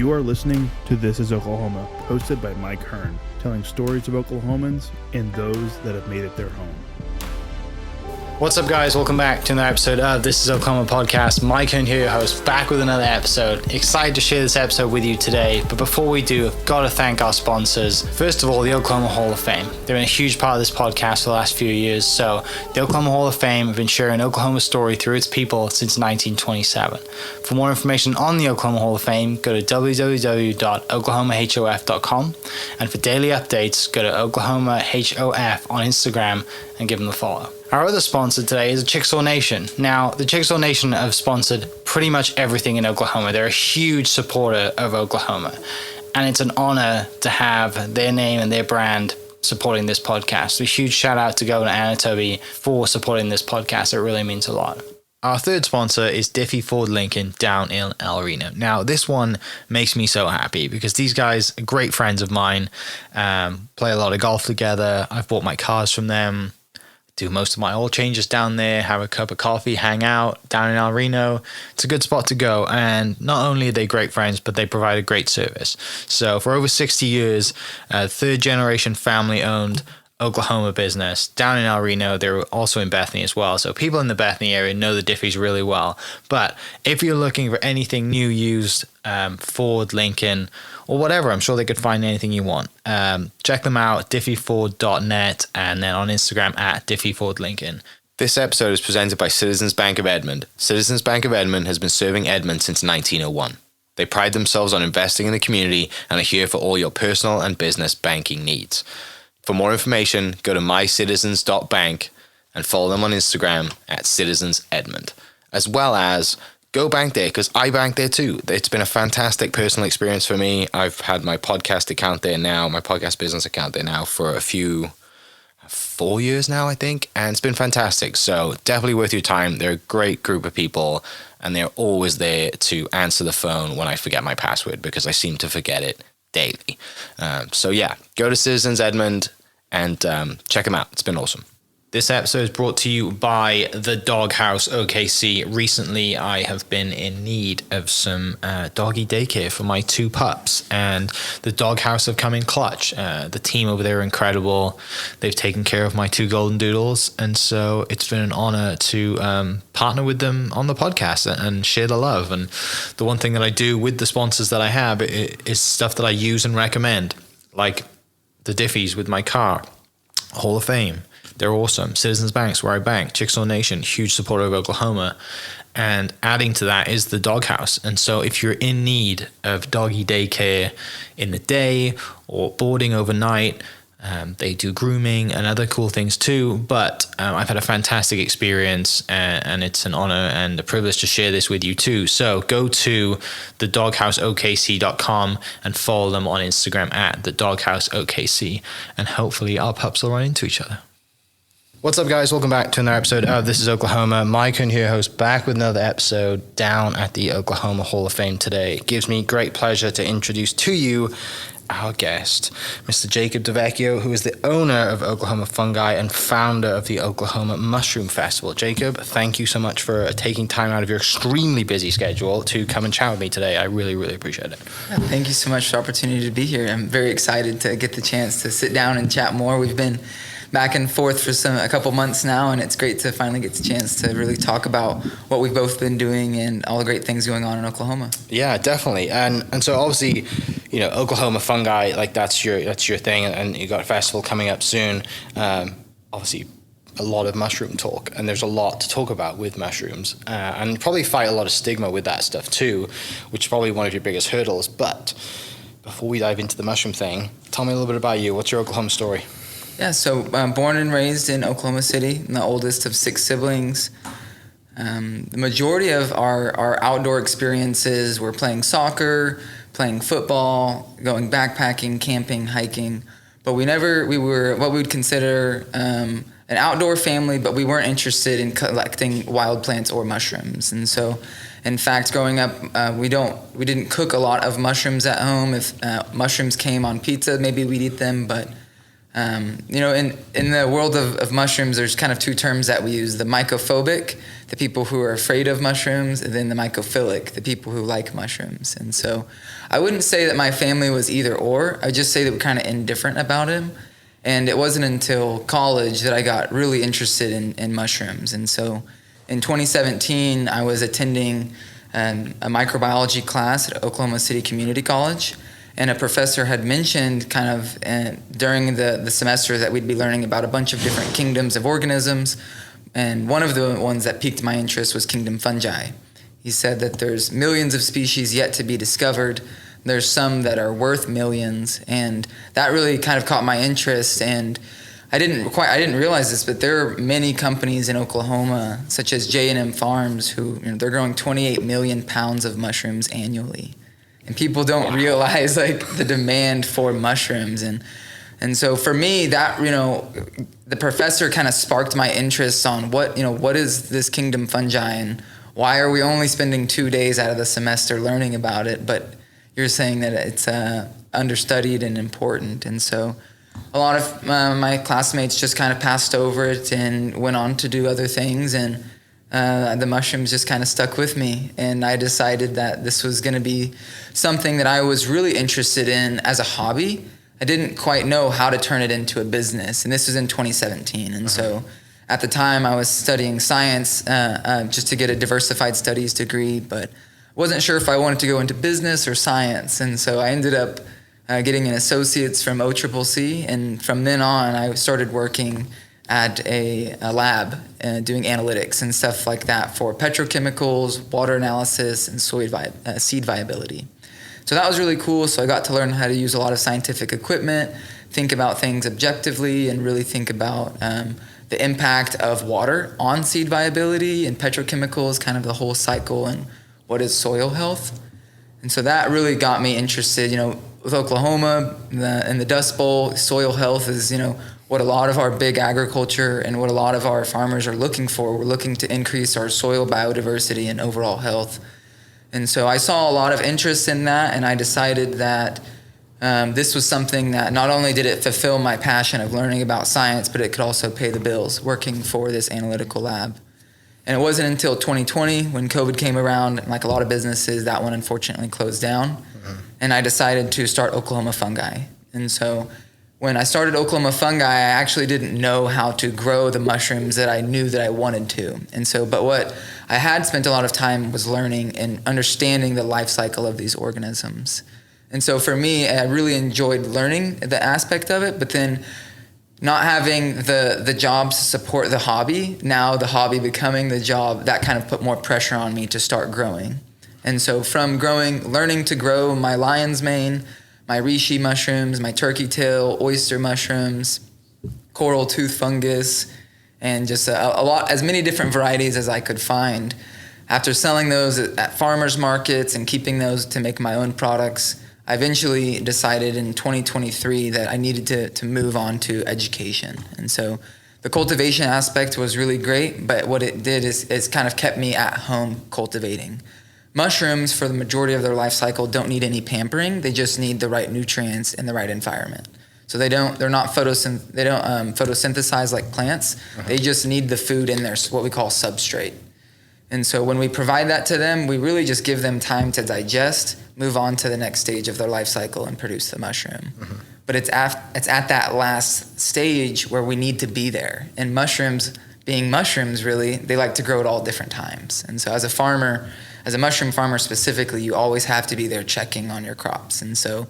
You are listening to This is Oklahoma, hosted by Mike Hearn, telling stories of Oklahomans and those that have made it their home. What's up, guys? Welcome back to another episode of This is Oklahoma podcast. Mike Hearn here, your host, back with another episode. Excited to share this episode with you today, but before we do, I've got to thank our sponsors. First of all, the Oklahoma Hall of Fame. They've been a huge part of this podcast for the last few years. So the Oklahoma Hall of Fame have been sharing Oklahoma's story through its people since 1927. For more information on the Oklahoma Hall of Fame, go to www.oklahomahof.com. And for daily updates, go to oklahomahof on Instagram and give them a follow. Our other sponsor today is the Chickasaw Nation. Now, the Chickasaw Nation have sponsored pretty much everything in Oklahoma. They're a huge supporter of Oklahoma, and it's an honor to have their name and their brand supporting this podcast. So a huge shout out to Governor Anatobi for supporting this podcast. It really means a lot. Our third sponsor is Diffie Ford Lincoln down in El Reno. Now, this one makes me so happy because these guys are great friends of mine, play a lot of golf together. I've bought my cars from them. Do most of my oil changes down there, have a cup of coffee, hang out down in El Reno. It's a good spot to go. And not only are they great friends, but they provide a great service. So for over 60 years, third generation family owned Oklahoma business down in El Reno. They're also in Bethany as well. So people in the Bethany area know the Diffies really well. But if you're looking for anything new, used, Ford, Lincoln, or whatever, I'm sure they could find anything you want. Check them out, diffieford.net, and then on Instagram at diffiefordlincoln. This episode is presented by Citizens Bank of Edmond. Citizens Bank of Edmond has been serving Edmond since 1901. They pride themselves on investing in the community and are here for all your personal and business banking needs. For more information, go to mycitizens.bank and follow them on Instagram at citizensedmond, as well as go bank there, because I bank there too. It's been a fantastic personal experience for me. I've had my podcast account there now, my podcast business account there now for 4 years now, I think, and it's been fantastic. So definitely worth your time. They're a great group of people, and they're always there to answer the phone when I forget my password, because I seem to forget it daily. So yeah, go to Citizens Edmond and check them out. It's been awesome. This episode is brought to you by the Dog House OKC. Recently, I have been in need of some doggy daycare for my two pups, and the Dog House have come in clutch. The team over there are incredible. They've taken care of my two golden doodles, and so it's been an honor to partner with them on the podcast and share the love. And the one thing that I do with the sponsors that I have is stuff that I use and recommend, like the Diffies with my car, Hall of Fame. They're awesome. Citizens Bank's where I bank. Chickasaw Nation, huge supporter of Oklahoma. And adding to that is the Dog House. And so if you're in need of doggy daycare in the day or boarding overnight, they do grooming and other cool things too. But I've had a fantastic experience, and it's an honor and a privilege to share this with you too. So go to thedoghouseokc.com and follow them on Instagram at thedoghouseokc. And hopefully our pups will run into each other. What's up, guys? Welcome back to another episode of This is Oklahoma. Mike Hearn here, host, back with another episode down at the Oklahoma Hall of Fame today. It gives me great pleasure to introduce to you our guest, Mr. Jacob DeVecchio, who is the owner of Oklahoma Fungi and founder of the Oklahoma Mushroom Festival. Jacob, thank you so much for taking time out of your extremely busy schedule to come and chat with me today. I really, really appreciate it. Thank you so much for the opportunity to be here. I'm very excited to get the chance to sit down and chat more. We've been back and forth for a couple months now, and it's great to finally get the chance to really talk about what we've both been doing and all the great things going on in Oklahoma. Yeah, definitely. And so obviously, you know, Oklahoma Fungi, like that's your thing, and you got a festival coming up soon. Obviously a lot of mushroom talk, and there's a lot to talk about with mushrooms, and you probably fight a lot of stigma with that stuff too, which is probably one of your biggest hurdles. But before we dive into the mushroom thing, tell me a little bit about you. What's your Oklahoma story? Yeah, so born and raised in Oklahoma City, I'm the oldest of 6 siblings. The majority of our outdoor experiences were playing soccer, playing football, going backpacking, camping, hiking. But we were what we would consider an outdoor family, but we weren't interested in collecting wild plants or mushrooms. And so, in fact, growing up, we didn't cook a lot of mushrooms at home. If mushrooms came on pizza, maybe we'd eat them, but In the world of mushrooms, there's kind of two terms that we use: the mycophobic, the people who are afraid of mushrooms, and then the mycophilic, the people who like mushrooms. And so I wouldn't say that my family was either or. I'd just say that we're kind of indifferent about him. And it wasn't until college that I got really interested in mushrooms. And so in 2017, I was attending a microbiology class at Oklahoma City Community College. And a professor had mentioned kind of during the semester that we'd be learning about a bunch of different kingdoms of organisms. And one of the ones that piqued my interest was kingdom fungi. He said that there's millions of species yet to be discovered. There's some that are worth millions. And that really kind of caught my interest. And I didn't realize this, but there are many companies in Oklahoma, such as J&M Farms, who they're growing 28 million pounds of mushrooms annually. And people don't realize like the demand for mushrooms. And so for me, that, the professor kind of sparked my interest on what is this kingdom fungi and why are we only spending 2 days out of the semester learning about it? But you're saying that it's understudied and important. And so a lot of my classmates just kind of passed over it and went on to do other things. And the mushrooms just kind of stuck with me, and I decided that this was going to be something that I was really interested in as a hobby. I didn't quite know how to turn it into a business, and this was in 2017. And so at the time I was studying science just to get a diversified studies degree, but wasn't sure if I wanted to go into business or science. And so I ended up getting an associate's from OCCC, and from then on I started working at a lab doing analytics and stuff like that for petrochemicals, water analysis, and seed viability. So that was really cool. So I got to learn how to use a lot of scientific equipment, think about things objectively, and really think about the impact of water on seed viability and petrochemicals, kind of the whole cycle, and what is soil health. And so that really got me interested. With Oklahoma and the Dust Bowl, soil health is, what a lot of our big agriculture and what a lot of our farmers are looking for. We're looking to increase our soil biodiversity and overall health. And so I saw a lot of interest in that, and I decided that this was something that not only did it fulfill my passion of learning about science, but it could also pay the bills working for this analytical lab. And it wasn't until 2020 when COVID came around, and like a lot of businesses, that one unfortunately closed down. Mm-hmm. And I decided to start Oklahoma Fungi. And so when I started Oklahoma Fungi, I actually didn't know how to grow the mushrooms that I knew that I wanted to. And so, but what I had spent a lot of time was learning and understanding the life cycle of these organisms. And so for me, I really enjoyed learning the aspect of it, but then not having the jobs to support the hobby, now the hobby becoming the job, that kind of put more pressure on me to start growing. And so from learning to grow my lion's mane, my reishi mushrooms, my turkey tail, oyster mushrooms, coral tooth fungus, and just a lot, as many different varieties as I could find. After selling those at farmers markets and keeping those to make my own products, I eventually decided in 2023 that I needed to move on to education. And so the cultivation aspect was really great, but what it did is kind of kept me at home cultivating. Mushrooms, for the majority of their life cycle, don't need any pampering. They just need the right nutrients and the right environment. So they're not photosynthesize like plants. Uh-huh. They just need the food in their, what we call substrate. And so when we provide that to them, we really just give them time to digest, move on to the next stage of their life cycle, and produce the mushroom. Uh-huh. But it's at that last stage where we need to be there. And mushrooms, being mushrooms, really, they like to grow at all different times. And so as a farmer, as a mushroom farmer specifically, you always have to be there checking on your crops. And so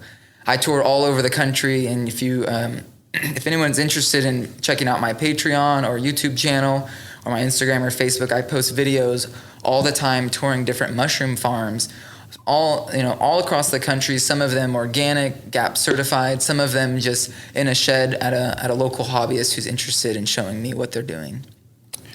I tour all over the country, and if anyone's interested in checking out my Patreon or YouTube channel or my Instagram or Facebook, I post videos all the time touring different mushroom farms, all across the country. Some of them organic, GAP certified, some of them just in a shed at a local hobbyist who's interested in showing me what they're doing.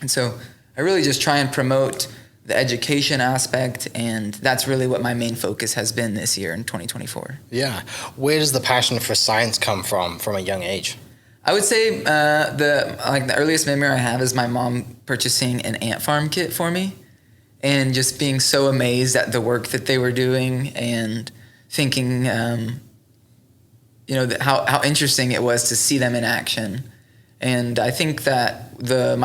And so I really just try and promote the education aspect, and that's really what my main focus has been this year in 2024. Yeah. Where does the passion for science come from a young age? I would say the earliest memory I have is my mom purchasing an ant farm kit for me, and just being so amazed at the work that they were doing, and thinking how interesting it was to see them in action. And I think that the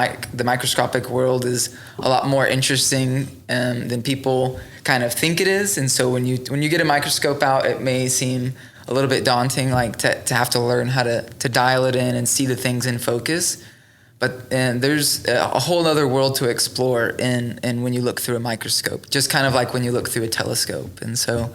microscopic world is a lot more interesting than people kind of think it is. And so when you get a microscope out, it may seem a little bit daunting, like to have to learn how to dial it in and see the things in focus. But there's a whole other world to explore in when you look through a microscope, just kind of like when you look through a telescope. And so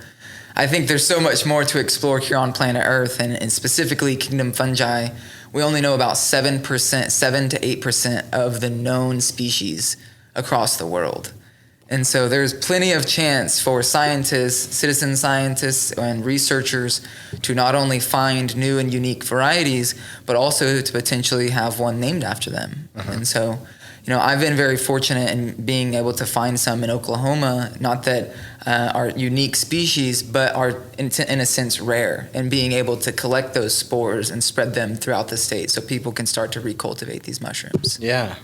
I think there's so much more to explore here on planet Earth, and specifically Kingdom Fungi. We only know about 7% to 8% of the known species across the world. And so there's plenty of chance for scientists, citizen scientists, and researchers to not only find new and unique varieties, but also to potentially have one named after them. And so, I've been very fortunate in being able to find some in Oklahoma, not that are unique species, but are in a sense rare, and being able to collect those spores and spread them throughout the state so people can start to recultivate these mushrooms. Yeah.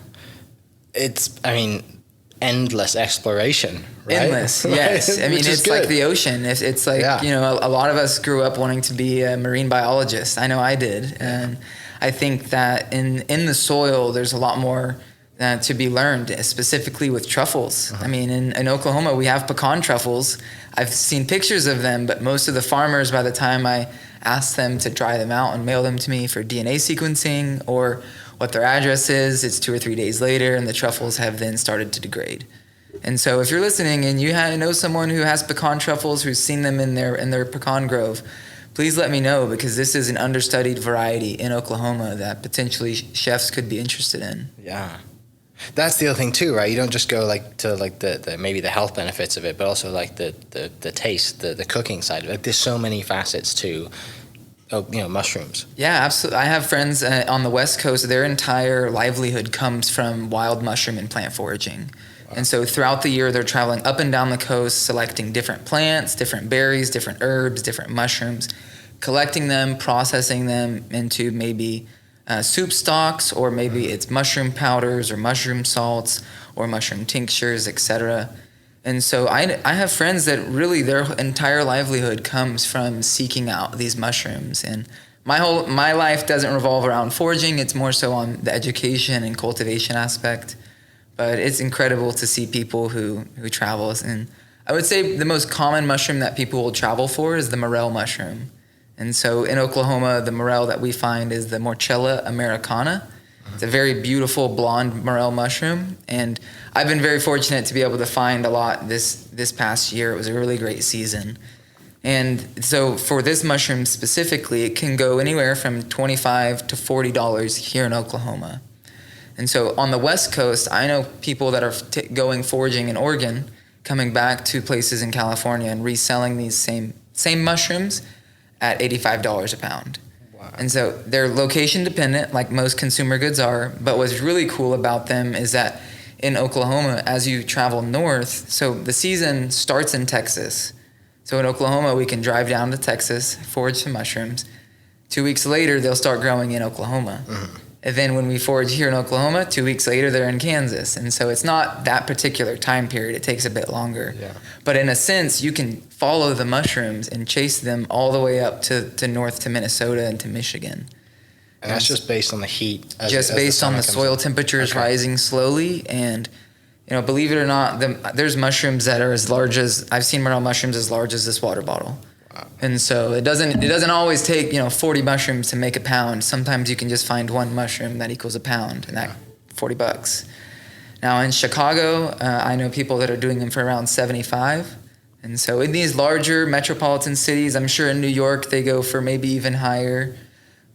Endless exploration, right? Endless, yes. Right? It's like the ocean. It's like, a lot of us grew up wanting to be a marine biologist. I know I did. And I think that in the soil, there's a lot more to be learned, specifically with truffles. In Oklahoma, we have pecan truffles. I've seen pictures of them, but most of the farmers, by the time I ask them to dry them out and mail them to me for DNA sequencing or what their address is, it's 2 or 3 days later, and the truffles have then started to degrade. And so if you're listening and you know someone who has pecan truffles, who's seen them in their pecan grove, please let me know, because this is an understudied variety in Oklahoma that potentially chefs could be interested in. Yeah. That's the other thing too, right? You don't just go to the maybe the health benefits of it, but also like the taste, the cooking side of it. There's so many facets to mushrooms. Yeah, absolutely. I have friends on the West Coast. Their entire livelihood comes from wild mushroom and plant foraging. Wow. And so throughout the year, they're traveling up and down the coast, selecting different plants, different berries, different herbs, different mushrooms, collecting them, processing them into maybe soup stocks, or maybe it's mushroom powders or mushroom salts or mushroom tinctures, etc. And so I have friends that really their entire livelihood comes from seeking out these mushrooms. And my life doesn't revolve around foraging. It's more so on the education and cultivation aspect. But it's incredible to see people who travel. And I would say the most common mushroom that people will travel for is the morel mushroom. And so in Oklahoma, the morel that we find is the Morchella americana. It's a very beautiful blonde morel mushroom, and I've been very fortunate to be able to find a lot this past year. It was a really great season. And so for this mushroom specifically, it can go anywhere from $25 to $40 here in Oklahoma. And so on the West Coast, I know people that are going foraging in Oregon, coming back to places in California and reselling these same mushrooms at $85 a pound. Wow. And so they're location dependent, like most consumer goods are. But what's really cool about them is that in Oklahoma, as you travel north, so the season starts in Texas. So in Oklahoma, we can drive down to Texas, forage some mushrooms. 2 weeks later, they'll start growing in Oklahoma. Mm-hmm. And then when we forage here in Oklahoma, 2 weeks later, they're in Kansas. And so it's not that particular time period. It takes a bit longer. Yeah. But in a sense, you can follow the mushrooms and chase them all the way up to north to Minnesota and to Michigan. And that's just based on the heat? Just based on the soil temperatures rising slowly. And, believe it or not, there's mushrooms that are as large as, I've seen morel mushrooms as large as this water bottle. Wow. And so it doesn't always take 40 mushrooms to make a pound. Sometimes you can just find one mushroom that equals a pound, and that $40. Now in Chicago, I know people that are doing them for around 75. And so in these larger metropolitan cities, I'm sure in New York they go for maybe even higher.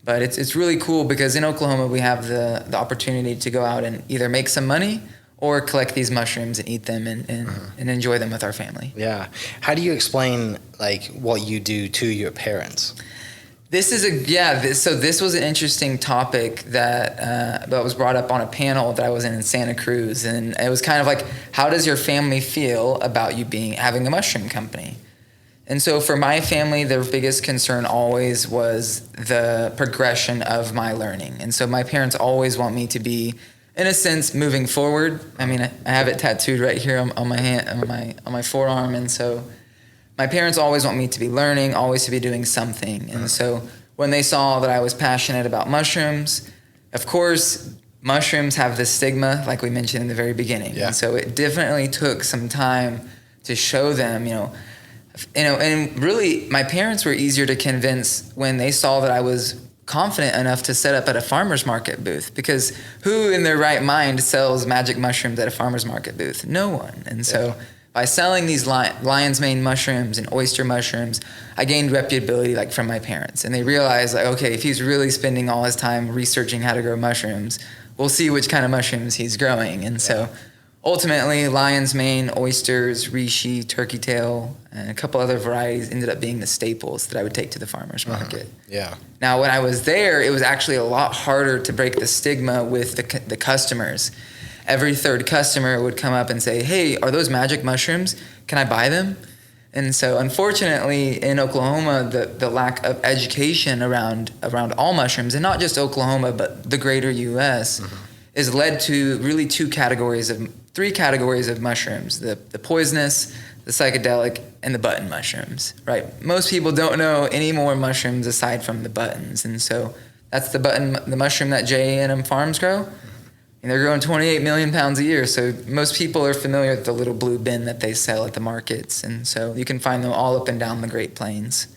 But it's really cool because in Oklahoma we have the opportunity to go out and either make some money or collect these mushrooms and eat them and enjoy them with our family. Yeah. How do you explain what you do to your parents? This was an interesting topic that was brought up on a panel that I was in Santa Cruz, and it was kind of like, how does your family feel about you having a mushroom company? And so for my family, their biggest concern always was the progression of my learning. And so my parents always want me to be, in a sense, moving forward. I mean, I have it tattooed right here on my hand, on my forearm, and so my parents always want me to be learning, always to be doing something. And so when they saw that I was passionate about mushrooms, of course, mushrooms have this stigma, like we mentioned in the very beginning. Yeah. And so it definitely took some time to show them, and really my parents were easier to convince when they saw that I was confident enough to set up at a farmer's market booth, because who in their right mind sells magic mushrooms at a farmer's market booth? No one. And so by selling these lion's mane mushrooms and oyster mushrooms, I gained reputability like from my parents, and they realized like, okay, if he's really spending all his time researching how to grow mushrooms, we'll see which kind of mushrooms he's growing. And so ultimately, lion's mane, oysters, reishi, turkey tail, and a couple other varieties ended up being the staples that I would take to the farmer's market. Yeah. Now, when I was there, it was actually a lot harder to break the stigma with the customers. Every third customer would come up and say, hey, are those magic mushrooms? Can I buy them? And so unfortunately in Oklahoma, the lack of education around all mushrooms, and not just Oklahoma, but the greater US, is led to really three categories of mushrooms: the poisonous, the psychedelic, and the button mushrooms, right? Most people don't know any more mushrooms aside from the buttons. And so that's the mushroom that J&M Farms grow. And they're growing 28 million pounds a year. So most people are familiar with the little blue bin that they sell at the markets. And so you can find them all up and down the Great Plains.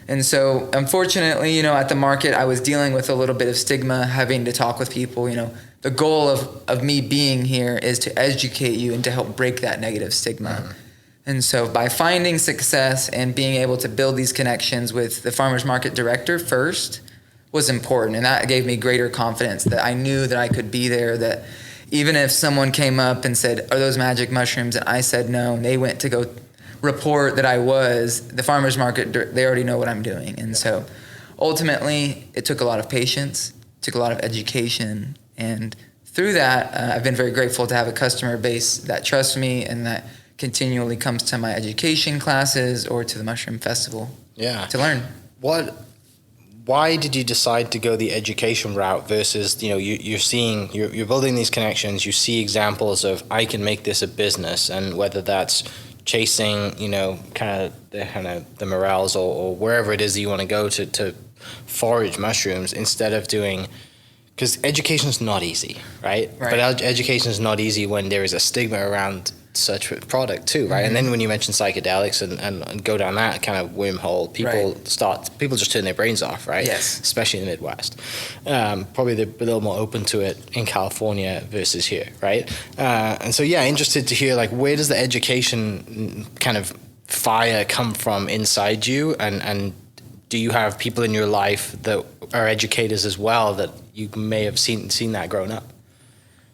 And so unfortunately, at the market, I was dealing with a little bit of stigma, having to talk with people. The goal of me being here is to educate you and to help break that negative stigma. And so by finding success and being able to build these connections with the farmer's market director first was important. And that gave me greater confidence that I knew that I could be there, that even if someone came up and said, are those magic mushrooms? And I said no, and they went to go report that I was, the farmer's market, they already know what I'm doing. And so ultimately it took a lot of patience, took a lot of education. And through that, I've been very grateful to have a customer base that trusts me and that continually comes to my education classes or to the Mushroom Festival to learn. Why did you decide to go the education route versus, you're building these connections, you see examples of I can make this a business, and whether that's chasing, kind of the morels or wherever it is that you want to go to forage mushrooms instead of doing, because education is not easy, right? But education is not easy when there is a stigma around such a product too, right? And then when you mention psychedelics and go down that kind of wormhole, people just turn their brains off, right? Yes. Especially in the Midwest. Probably they're a little more open to it in California versus here, right? And so, interested to hear, like, where does the education kind of fire come from inside you? And do you have people in your life that are educators as well that you may have seen that growing up?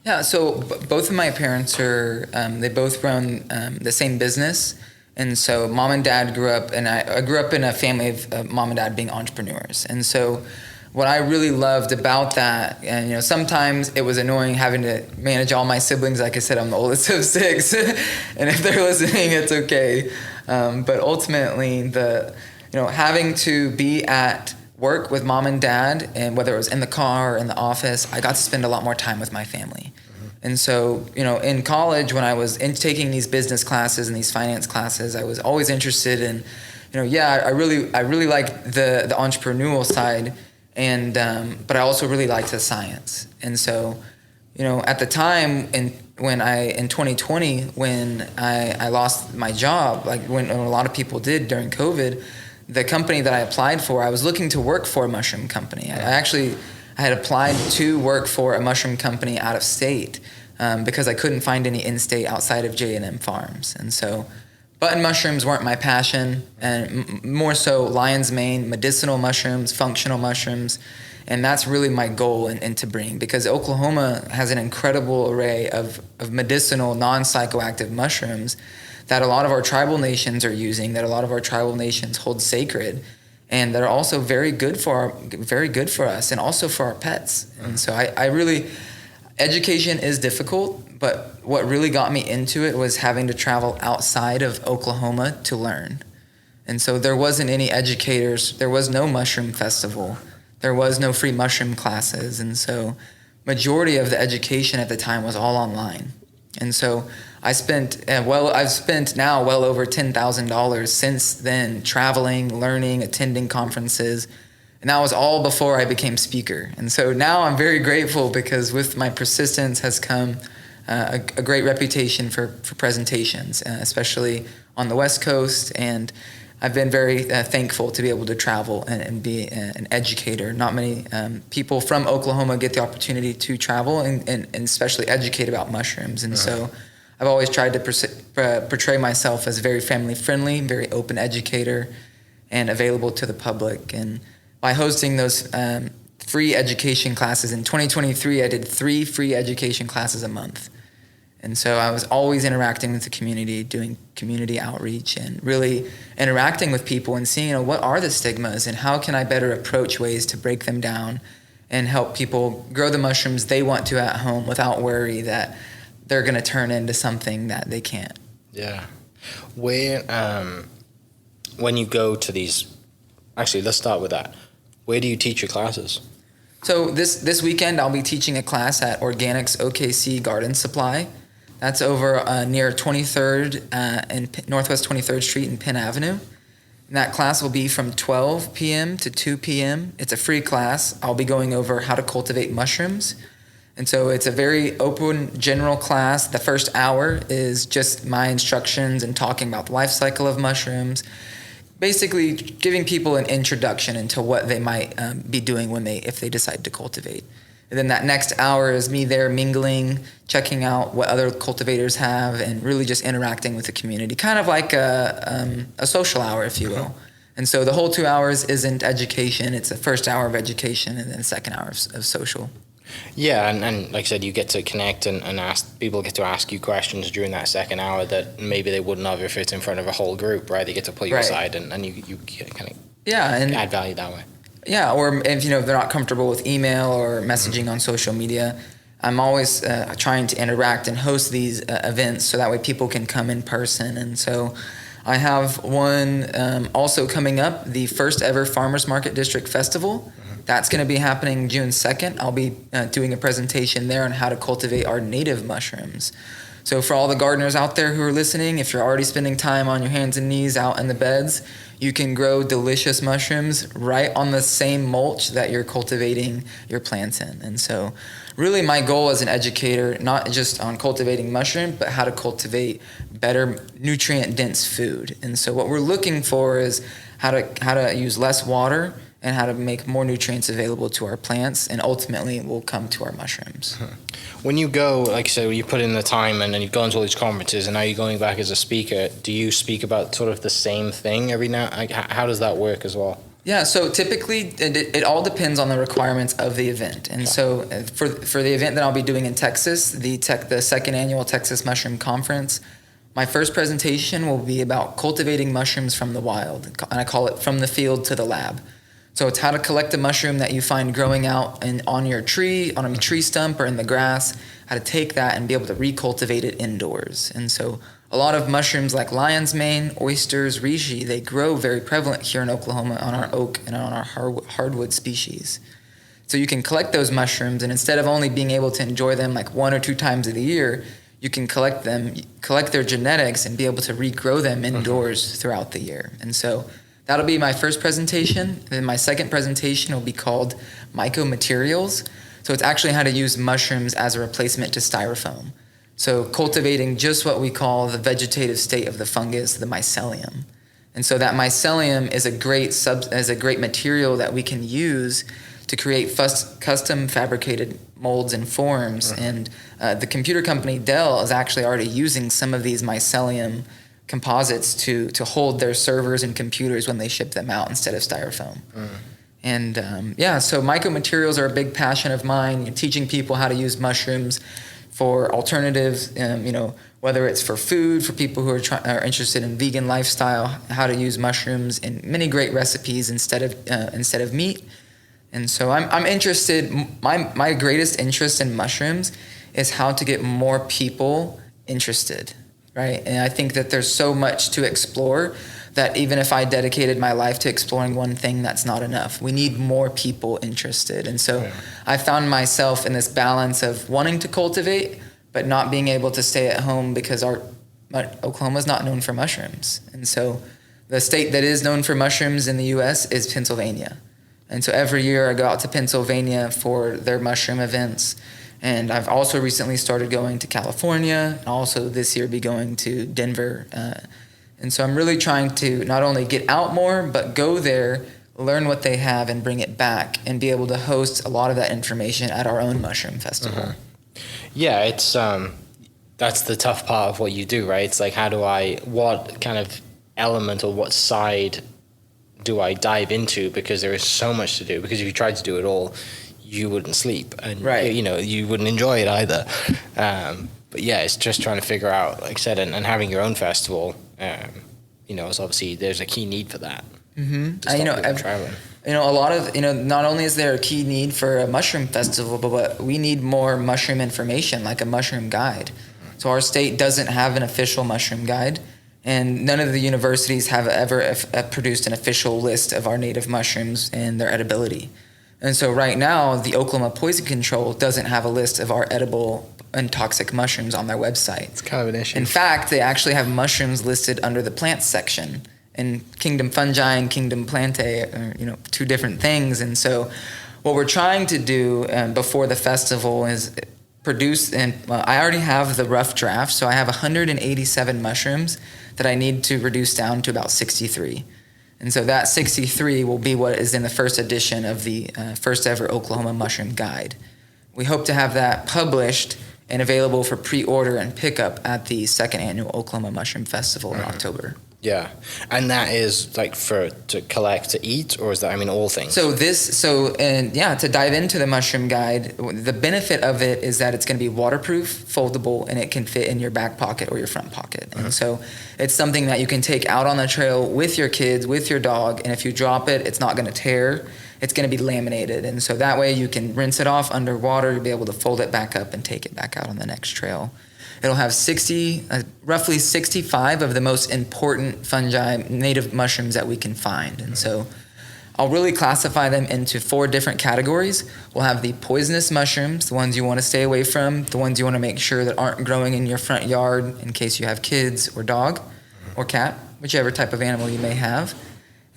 Yeah, so both of my parents are, they both run the same business. And so mom and dad grew up, and I grew up in a family of mom and dad being entrepreneurs. And so what I really loved about that, and sometimes it was annoying having to manage all my siblings. Like I said, I'm the oldest of 6, and if they're listening, it's okay. But ultimately, having to be at work with mom and dad, and whether it was in the car or in the office, I got to spend a lot more time with my family. And so, in college, when I was taking these business classes and these finance classes, I was always interested in, I really liked the entrepreneurial side, and but I also really liked the science. And so, at the time, in 2020, when I lost my job, like when a lot of people did during COVID, the company that I applied for, I was looking to work for a mushroom company. I had applied to work for a mushroom company out of state because I couldn't find any in-state outside of J&M Farms. And so button mushrooms weren't my passion, and more so lion's mane, medicinal mushrooms, functional mushrooms. And that's really my goal and to bring, because Oklahoma has an incredible array of medicinal, non-psychoactive mushrooms that a lot of our tribal nations are using, that a lot of our tribal nations hold sacred, and that are also very good for us and also for our pets. And so I really, education is difficult, but what really got me into it was having to travel outside of Oklahoma to learn. And so there wasn't any educators, there was no mushroom festival, there was no free mushroom classes, and so majority of the education at the time was all online. And so I've spent now well over $10,000 since then, traveling, learning, attending conferences. And that was all before I became speaker. And so now I'm very grateful because with my persistence has come a great reputation for presentations, especially on the West Coast. And I've been very thankful to be able to travel and be an educator. Not many people from Oklahoma get the opportunity to travel and especially educate about mushrooms. And so I've always tried to portray myself as very family friendly, very open educator, and available to the public. And by hosting those free education classes in 2023, I did 3 free education classes a month. And so I was always interacting with the community, doing community outreach, and really interacting with people and seeing, what are the stigmas and how can I better approach ways to break them down and help people grow the mushrooms they want to at home without worry that they're going to turn into something that they can't. Yeah. When you go to these, actually, let's start with that. Where do you teach your classes? So this weekend I'll be teaching a class at Organics OKC Garden Supply. That's over near 23rd and Northwest 23rd Street and Penn Avenue. And that class will be from 12 p.m. to 2 p.m. It's a free class. I'll be going over how to cultivate mushrooms. And so it's a very open, general class. The first hour is just my instructions and talking about the life cycle of mushrooms, basically giving people an introduction into what they might be doing if they decide to cultivate. And then that next hour is me there mingling, checking out what other cultivators have, and really just interacting with the community, kind of like a social hour, if you will. And so the whole 2 hours isn't education. It's the first hour of education and then the second hour of social. Yeah, and like I said, you get to connect and ask, people get to ask you questions during that second hour that maybe they wouldn't have if it's in front of a whole group, right? They get to pull you aside and you kind of add value that way. Yeah, or if they're not comfortable with email or messaging on social media, I'm always trying to interact and host these events so that way people can come in person. And so I have one also coming up, the first ever Farmers Market District Festival. That's going to be happening June 2nd. I'll be doing a presentation there on how to cultivate our native mushrooms. So for all the gardeners out there who are listening, if you're already spending time on your hands and knees out in the beds, you can grow delicious mushrooms right on the same mulch that you're cultivating your plants in. And so really my goal as an educator, not just on cultivating mushroom, but how to cultivate better nutrient-dense food. And so what we're looking for is how to use less water and how to make more nutrients available to our plants, and ultimately will come to our mushrooms. When you go, like you said, you put in the time and then you go into all these conferences, and now you're going back as a speaker, do you speak about sort of the same thing every now? Like, how does that work as well? Yeah, so typically it all depends on the requirements of the event. And so for the event that I'll be doing in Texas, the second annual Texas Mushroom Conference, my first presentation will be about cultivating mushrooms from the wild, and I call it From the Field to the Lab. So it's how to collect a mushroom that you find growing out on your tree, on a tree stump or in the grass, how to take that and be able to recultivate it indoors. And so a lot of mushrooms like lion's mane, oysters, reishi, they grow very prevalent here in Oklahoma on our oak and on our hardwood species. So you can collect those mushrooms, and instead of only being able to enjoy them like 1 or 2 times of the year, you can collect their genetics and be able to regrow them indoors throughout the year. And so that'll be my first presentation. Then my second presentation will be called Mycomaterials. So it's actually how to use mushrooms as a replacement to styrofoam. So cultivating just what we call the vegetative state of the fungus, the mycelium. And so that mycelium is a great material that we can use to create custom fabricated molds and forms. And the computer company Dell is actually already using some of these mycelium composites to hold their servers and computers when they ship them out instead of styrofoam. And so mycomaterials are a big passion of mine, teaching people how to use mushrooms for alternatives, whether it's for food, for people who are interested in vegan lifestyle, how to use mushrooms in many great recipes instead of meat. And so I'm interested, my greatest interest in mushrooms is how to get more people interested. Right. And I think that there's so much to explore that even if I dedicated my life to exploring one thing, that's not enough. We need more people interested. And so I found myself in this balance of wanting to cultivate, but not being able to stay at home because Oklahoma is not known for mushrooms. And so the state that is known for mushrooms in the U.S. is Pennsylvania. And so every year I go out to Pennsylvania for their mushroom events. And I've also recently started going to California, and also this year be going to Denver. And so I'm really trying to not only get out more, but go there, learn what they have, and bring it back, and be able to host a lot of that information at our own mushroom festival. Yeah, it's that's the tough part of what you do, right? It's like, what kind of element or what side do I dive into? Because there is so much to do. Because if you tried to do it all, you wouldn't sleep, and you wouldn't enjoy it either. But yeah, it's just trying to figure out, like I said, and having your own festival. It's obviously there's a key need for that. Traveling. A lot of, not only is there a key need for a mushroom festival, but we need more mushroom information, like a mushroom guide. So our state doesn't have an official mushroom guide, and none of the universities have ever produced an official list of our native mushrooms and their edibility. And so right now, the Oklahoma Poison Control doesn't have a list of our edible and toxic mushrooms on their website. It's kind of an issue. In fact, they actually have mushrooms listed under the plants section. And Kingdom Fungi and Kingdom Plantae are, two different things. And so what we're trying to do before the festival is produce, and I already have the rough draft, so I have 187 mushrooms that I need to reduce down to about 63. And so that 63 will be what is in the first edition of the first ever Oklahoma Mushroom Guide. We hope to have that published and available for pre-order and pickup at the second annual Oklahoma Mushroom Festival in October. Yeah, and that is like to collect, to eat, or is that, all things? To dive into the mushroom guide, the benefit of it is that it's going to be waterproof, foldable, and it can fit in your back pocket or your front pocket. And so it's something that you can take out on the trail with your kids, with your dog, and if you drop it, it's not going to tear. It's going to be laminated, and so that way you can rinse it off underwater, you'll be able to fold it back up and take it back out on the next trail. It'll have roughly 65 of the most important fungi, native mushrooms that we can find. And so I'll really classify them into 4 different categories. We'll have the poisonous mushrooms, the ones you want to stay away from, the ones you want to make sure that aren't growing in your front yard in case you have kids or dog or cat, whichever type of animal you may have.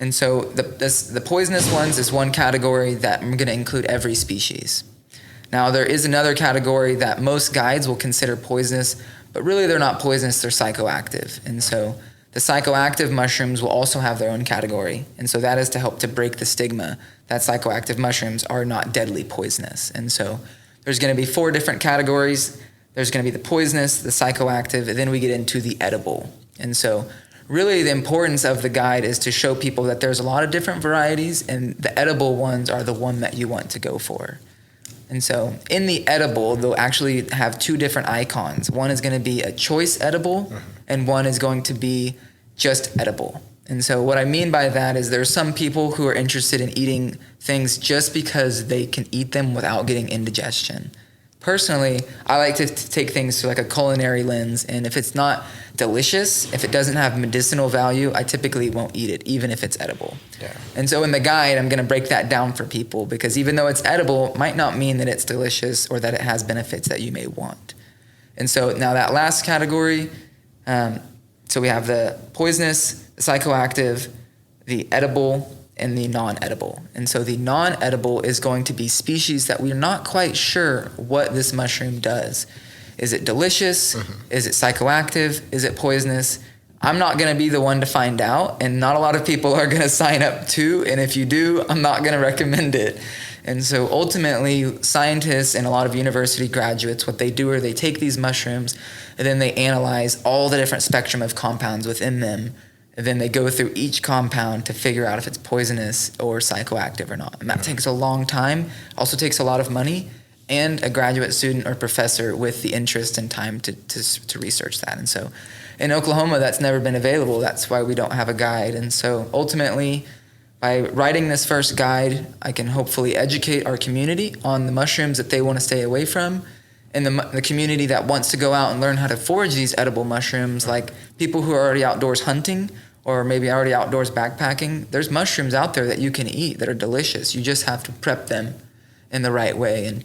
And so the poisonous ones is one category that I'm going to include every species. Now, there is another category that most guides will consider poisonous, but really they're not poisonous, they're psychoactive. And so the psychoactive mushrooms will also have their own category. And so that is to help to break the stigma that psychoactive mushrooms are not deadly poisonous. And so there's going to be 4 different categories. There's going to be the poisonous, the psychoactive, and then we get into the edible. And so really the importance of the guide is to show people that there's a lot of different varieties, and the edible ones are the one that you want to go for. And so in the edible, they'll actually have 2 different icons. One is going to be a choice edible, and one is going to be just edible. And so what I mean by that is there's some people who are interested in eating things just because they can eat them without getting indigestion. Personally, I like to take things through like a culinary lens, and if it's not delicious, if it doesn't have medicinal value, I typically won't eat it, even if it's edible. Yeah. And so in the guide, I'm going to break that down for people, because even though it's edible, it might not mean that it's delicious or that it has benefits that you may want. And so now that last category, so we have the poisonous, the psychoactive, the edible, and the non-edible. And so the non-edible is going to be species that we're not quite sure what this mushroom does. Is it delicious? Is it psychoactive? Is it poisonous? I'm not going to be the one to find out, and not a lot of people are going to sign up to, and if you do, I'm not going to recommend it. And so ultimately, scientists and a lot of university graduates, what they do is they take these mushrooms and then they analyze all the different spectrum of compounds within them. And then they go through each compound to figure out if it's poisonous or psychoactive or not. And that takes a long time, also takes a lot of money, and a graduate student or professor with the interest and time to research that. And so in Oklahoma, that's never been available. That's why we don't have a guide. And so ultimately, by writing this first guide, I can hopefully educate our community on the mushrooms that they want to stay away from, and the community that wants to go out and learn how to forage these edible mushrooms, like people who are already outdoors hunting or maybe already outdoors backpacking. There's mushrooms out there that you can eat that are delicious. You just have to prep them in the right way. And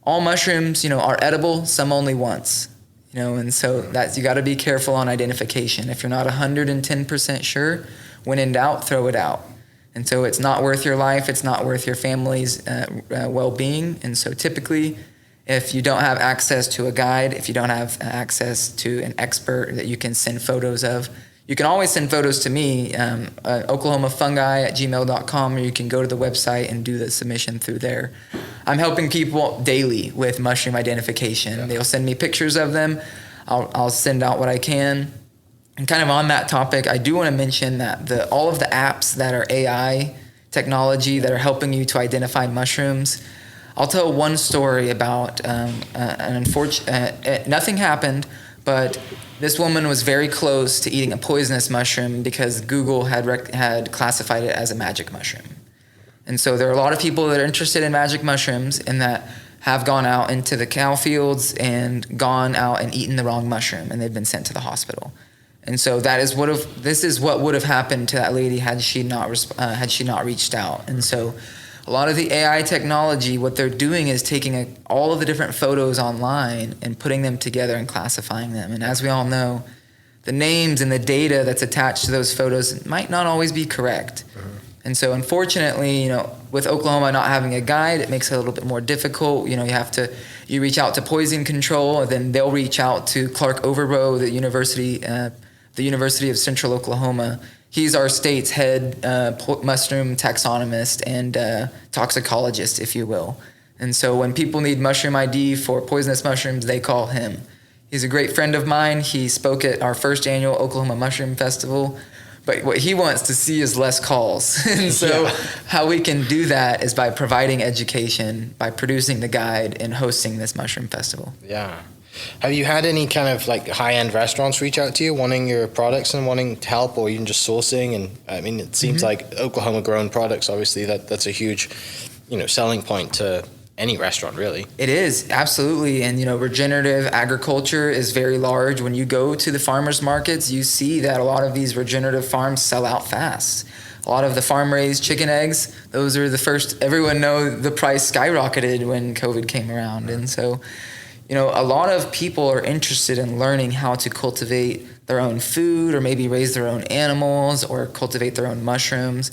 all mushrooms, are edible, some only once, and so that's, you got to be careful on identification. If you're not 110% sure, when in doubt, throw it out. And so it's not worth your life. It's not worth your family's well-being. And so typically, if you don't have access to a guide, if you don't have access to an expert that you can send photos of, you can always send photos to me, oklahomafungi@gmail.com, or you can go to the website and do the submission through there. I'm helping people daily with mushroom identification. Yeah. They'll send me pictures of them. I'll send out what I can. And kind of on that topic, I do want to mention that all of the apps that are AI technology that are helping you to identify mushrooms. I'll tell one story about an unfortunate. Nothing happened, but this woman was very close to eating a poisonous mushroom because Google had classified it as a magic mushroom. And so there are a lot of people that are interested in magic mushrooms and that have gone out into the cow fields and gone out and eaten the wrong mushroom, and they've been sent to the hospital. And so this is what would have happened to that lady had she not reached out. And so a lot of the AI technology, what they're doing is taking all of the different photos online and putting them together and classifying them. And as we all know, the names and the data that's attached to those photos might not always be correct. And so unfortunately, with Oklahoma not having a guide, it makes it a little bit more difficult. You reach out to Poison Control, and then they'll reach out to Clark Overborough, the University of Central Oklahoma. He's our state's head mushroom taxonomist and toxicologist, if you will. And so when people need mushroom ID for poisonous mushrooms, they call him. He's a great friend of mine. He spoke at our first annual Oklahoma Mushroom Festival. But what he wants to see is less calls. And so how we can do that is by providing education, by producing the guide and hosting this mushroom festival. Yeah. Have you had any kind of high-end restaurants reach out to you wanting your products and wanting to help, or even just sourcing? And I mean, it seems like Oklahoma-grown products, obviously, that's a huge, selling point to any restaurant, really. It is, absolutely. And, regenerative agriculture is very large. When you go to the farmers markets, you see that a lot of these regenerative farms sell out fast. A lot of the farm-raised chicken eggs, those are the first. Everyone knows the price skyrocketed when COVID came around. And so, a lot of people are interested in learning how to cultivate their own food, or maybe raise their own animals, or cultivate their own mushrooms.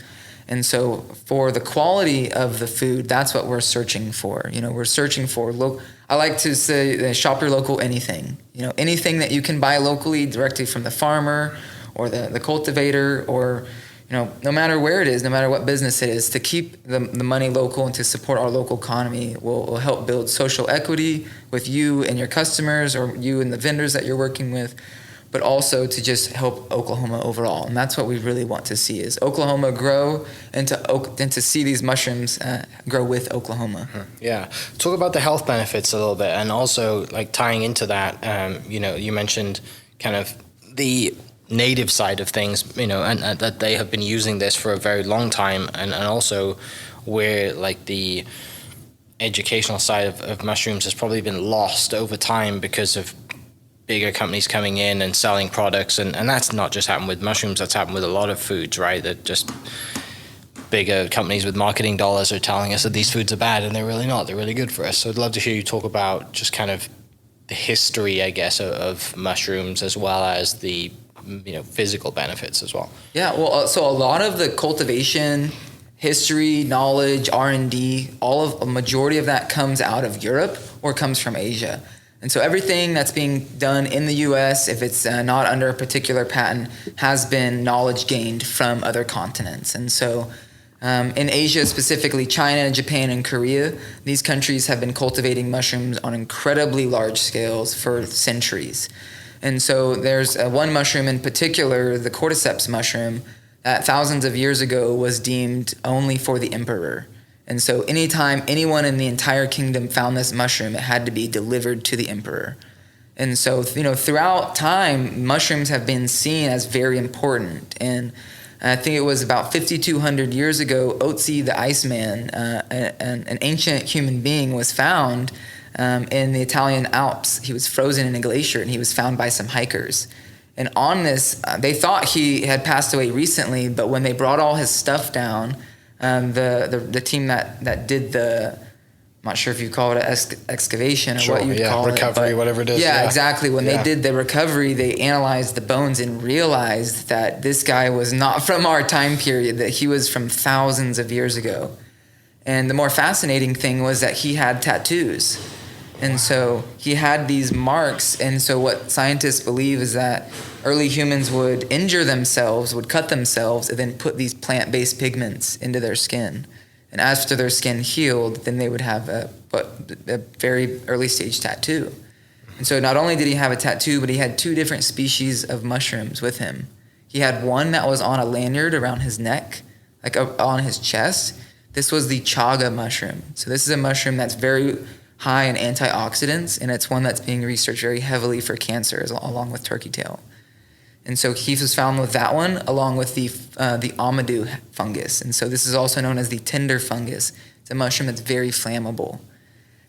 And so for the quality of the food, that's what we're searching for. We're searching for, I like to say, shop your local anything. Anything that you can buy locally directly from the farmer or the cultivator, or, no matter where it is, no matter what business it is, to keep the money local and to support our local economy will help build social equity with you and your customers, or you and the vendors that you're working with, but also to just help Oklahoma overall. And that's what we really want to see, is Oklahoma grow and to see these mushrooms grow with Oklahoma. Yeah. Talk about the health benefits a little bit, and also tying into that, you mentioned kind of the native side of things, and that they have been using this for a very long time, and also where the educational side of mushrooms has probably been lost over time because of bigger companies coming in and selling products, and that's not just happened with mushrooms, that's happened with a lot of foods, right? That just bigger companies with marketing dollars are telling us that these foods are bad, and they're really not. They're really good for us. So I'd love to hear you talk about just kind of the history, I guess, of mushrooms, as well as the physical benefits as well. Yeah, well, so a lot of the cultivation history, knowledge, R&D, a majority of that comes out of Europe or comes from Asia. And so everything that's being done in the U.S., if it's not under a particular patent, has been knowledge gained from other continents. And so in Asia, specifically China, Japan, and Korea, these countries have been cultivating mushrooms on incredibly large scales for centuries. And so there's one mushroom in particular, the cordyceps mushroom, that thousands of years ago was deemed only for the emperor. And so anytime anyone in the entire kingdom found this mushroom, it had to be delivered to the emperor. And so, throughout time, mushrooms have been seen as very important. And I think it was about 5,200 years ago, Otzi the Iceman, an ancient human being, was found in the Italian Alps. He was frozen in a glacier, and he was found by some hikers. And on this, they thought he had passed away recently, but when they brought all his stuff down, the team that did the not sure if you call it an excavation or Sure, what you'd yeah, call recovery, it. But whatever it is. Yeah, exactly. When Yeah. they did the recovery, they analyzed the bones and realized that this guy was not from our time period, that he was from thousands of years ago. And the more fascinating thing was that he had tattoos. And so he had these marks. And so what scientists believe is that early humans would injure themselves, would cut themselves, and then put these plant-based pigments into their skin. And after their skin healed, then they would have a very early stage tattoo. And so not only did he have a tattoo, but he had 2 different species of mushrooms with him. He had one that was on a lanyard around his neck, like on his chest. This was the chaga mushroom. So this is a mushroom that's very high in antioxidants, and it's one that's being researched very heavily for cancer, along with turkey tail. And so he was found with that one, along with the amadou fungus. And so this is also known as the tinder fungus. It's a mushroom that's very flammable.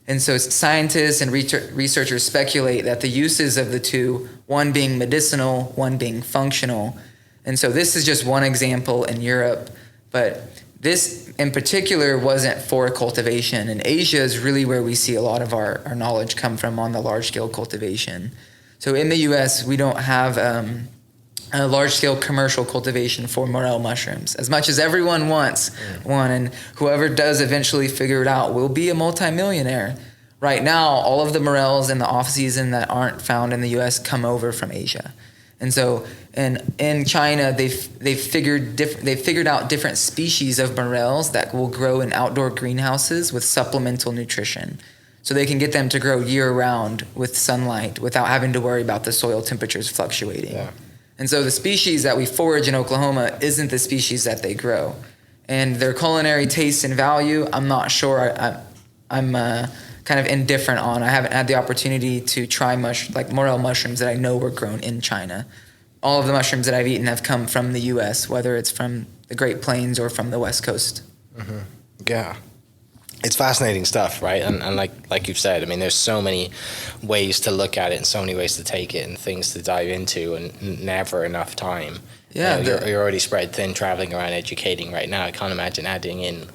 And so scientists and researchers speculate that the uses of the 2, one being medicinal, one being functional. And so this is just one example in Europe, but this in particular wasn't for cultivation. And Asia is really where we see a lot of our knowledge come from on the large-scale cultivation. So in the U.S., we don't have a large-scale commercial cultivation for morel mushrooms, as much as everyone wants one, and whoever does eventually figure it out will be a multimillionaire. Right now, all of the morels in the off-season that aren't found in the U.S. come over from Asia. And so in China, they've figured out different species of morels that will grow in outdoor greenhouses with supplemental nutrition. So they can get them to grow year-round with sunlight without having to worry about the soil temperatures fluctuating. Yeah. And so the species that we forage in Oklahoma isn't the species that they grow. And their culinary taste and value, I'm not sure. I'm kind of indifferent on. I haven't had the opportunity to try morel mushrooms that I know were grown in China. All of the mushrooms that I've eaten have come from the U.S., whether it's from the Great Plains or from the West Coast. Mm-hmm. Yeah. It's fascinating stuff, right? And like you've said, I mean, there's so many ways to look at it and so many ways to take it and things to dive into, and never enough time. Yeah, you're already spread thin traveling around educating right now. I can't imagine adding in,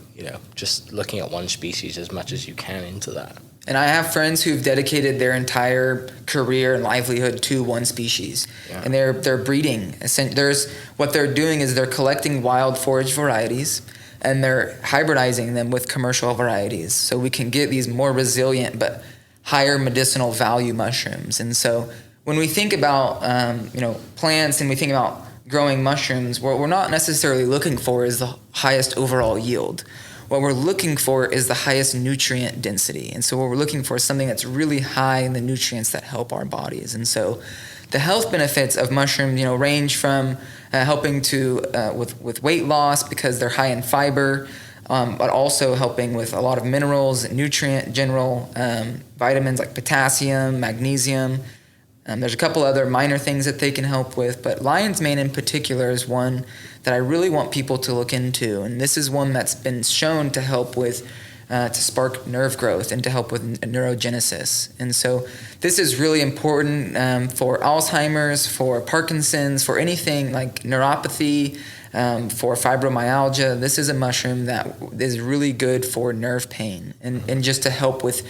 just looking at one species as much as you can into that. And I have friends who've dedicated their entire career and livelihood to one species, and they're breeding. What they're doing is they're collecting wild forage varieties, and they're hybridizing them with commercial varieties, so we can get these more resilient but higher medicinal value mushrooms. And so when we think about plants and we think about growing mushrooms, what we're not necessarily looking for is the highest overall yield. What we're looking for is the highest nutrient density. And so what we're looking for is something that's really high in the nutrients that help our bodies. And so the health benefits of mushrooms, range from helping with weight loss because they're high in fiber, but also helping with a lot of minerals, general vitamins like potassium, magnesium. There's a couple other minor things that they can help with, but lion's mane in particular is one that I really want people to look into. And this is one that's been shown to help with to spark nerve growth and to help with neurogenesis. And so this is really important for Alzheimer's, for Parkinson's, for anything like neuropathy, for fibromyalgia. This is a mushroom that is really good for nerve pain and just to help with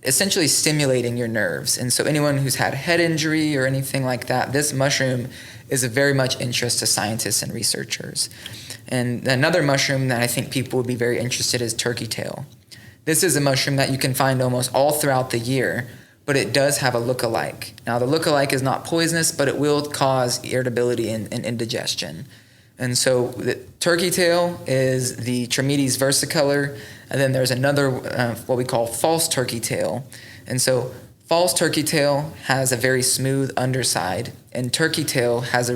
essentially stimulating your nerves. And so anyone who's had head injury or anything like that, this mushroom is of very much interest to scientists and researchers. And another mushroom that I think people would be very interested in is turkey tail. This is a mushroom that you can find almost all throughout the year, but it does have a look-alike. Now, the look-alike is not poisonous, but it will cause irritability and indigestion. And so the turkey tail is the Trametes versicolor, and then there's another, what we call false turkey tail. And so false turkey tail has a very smooth underside, and turkey tail has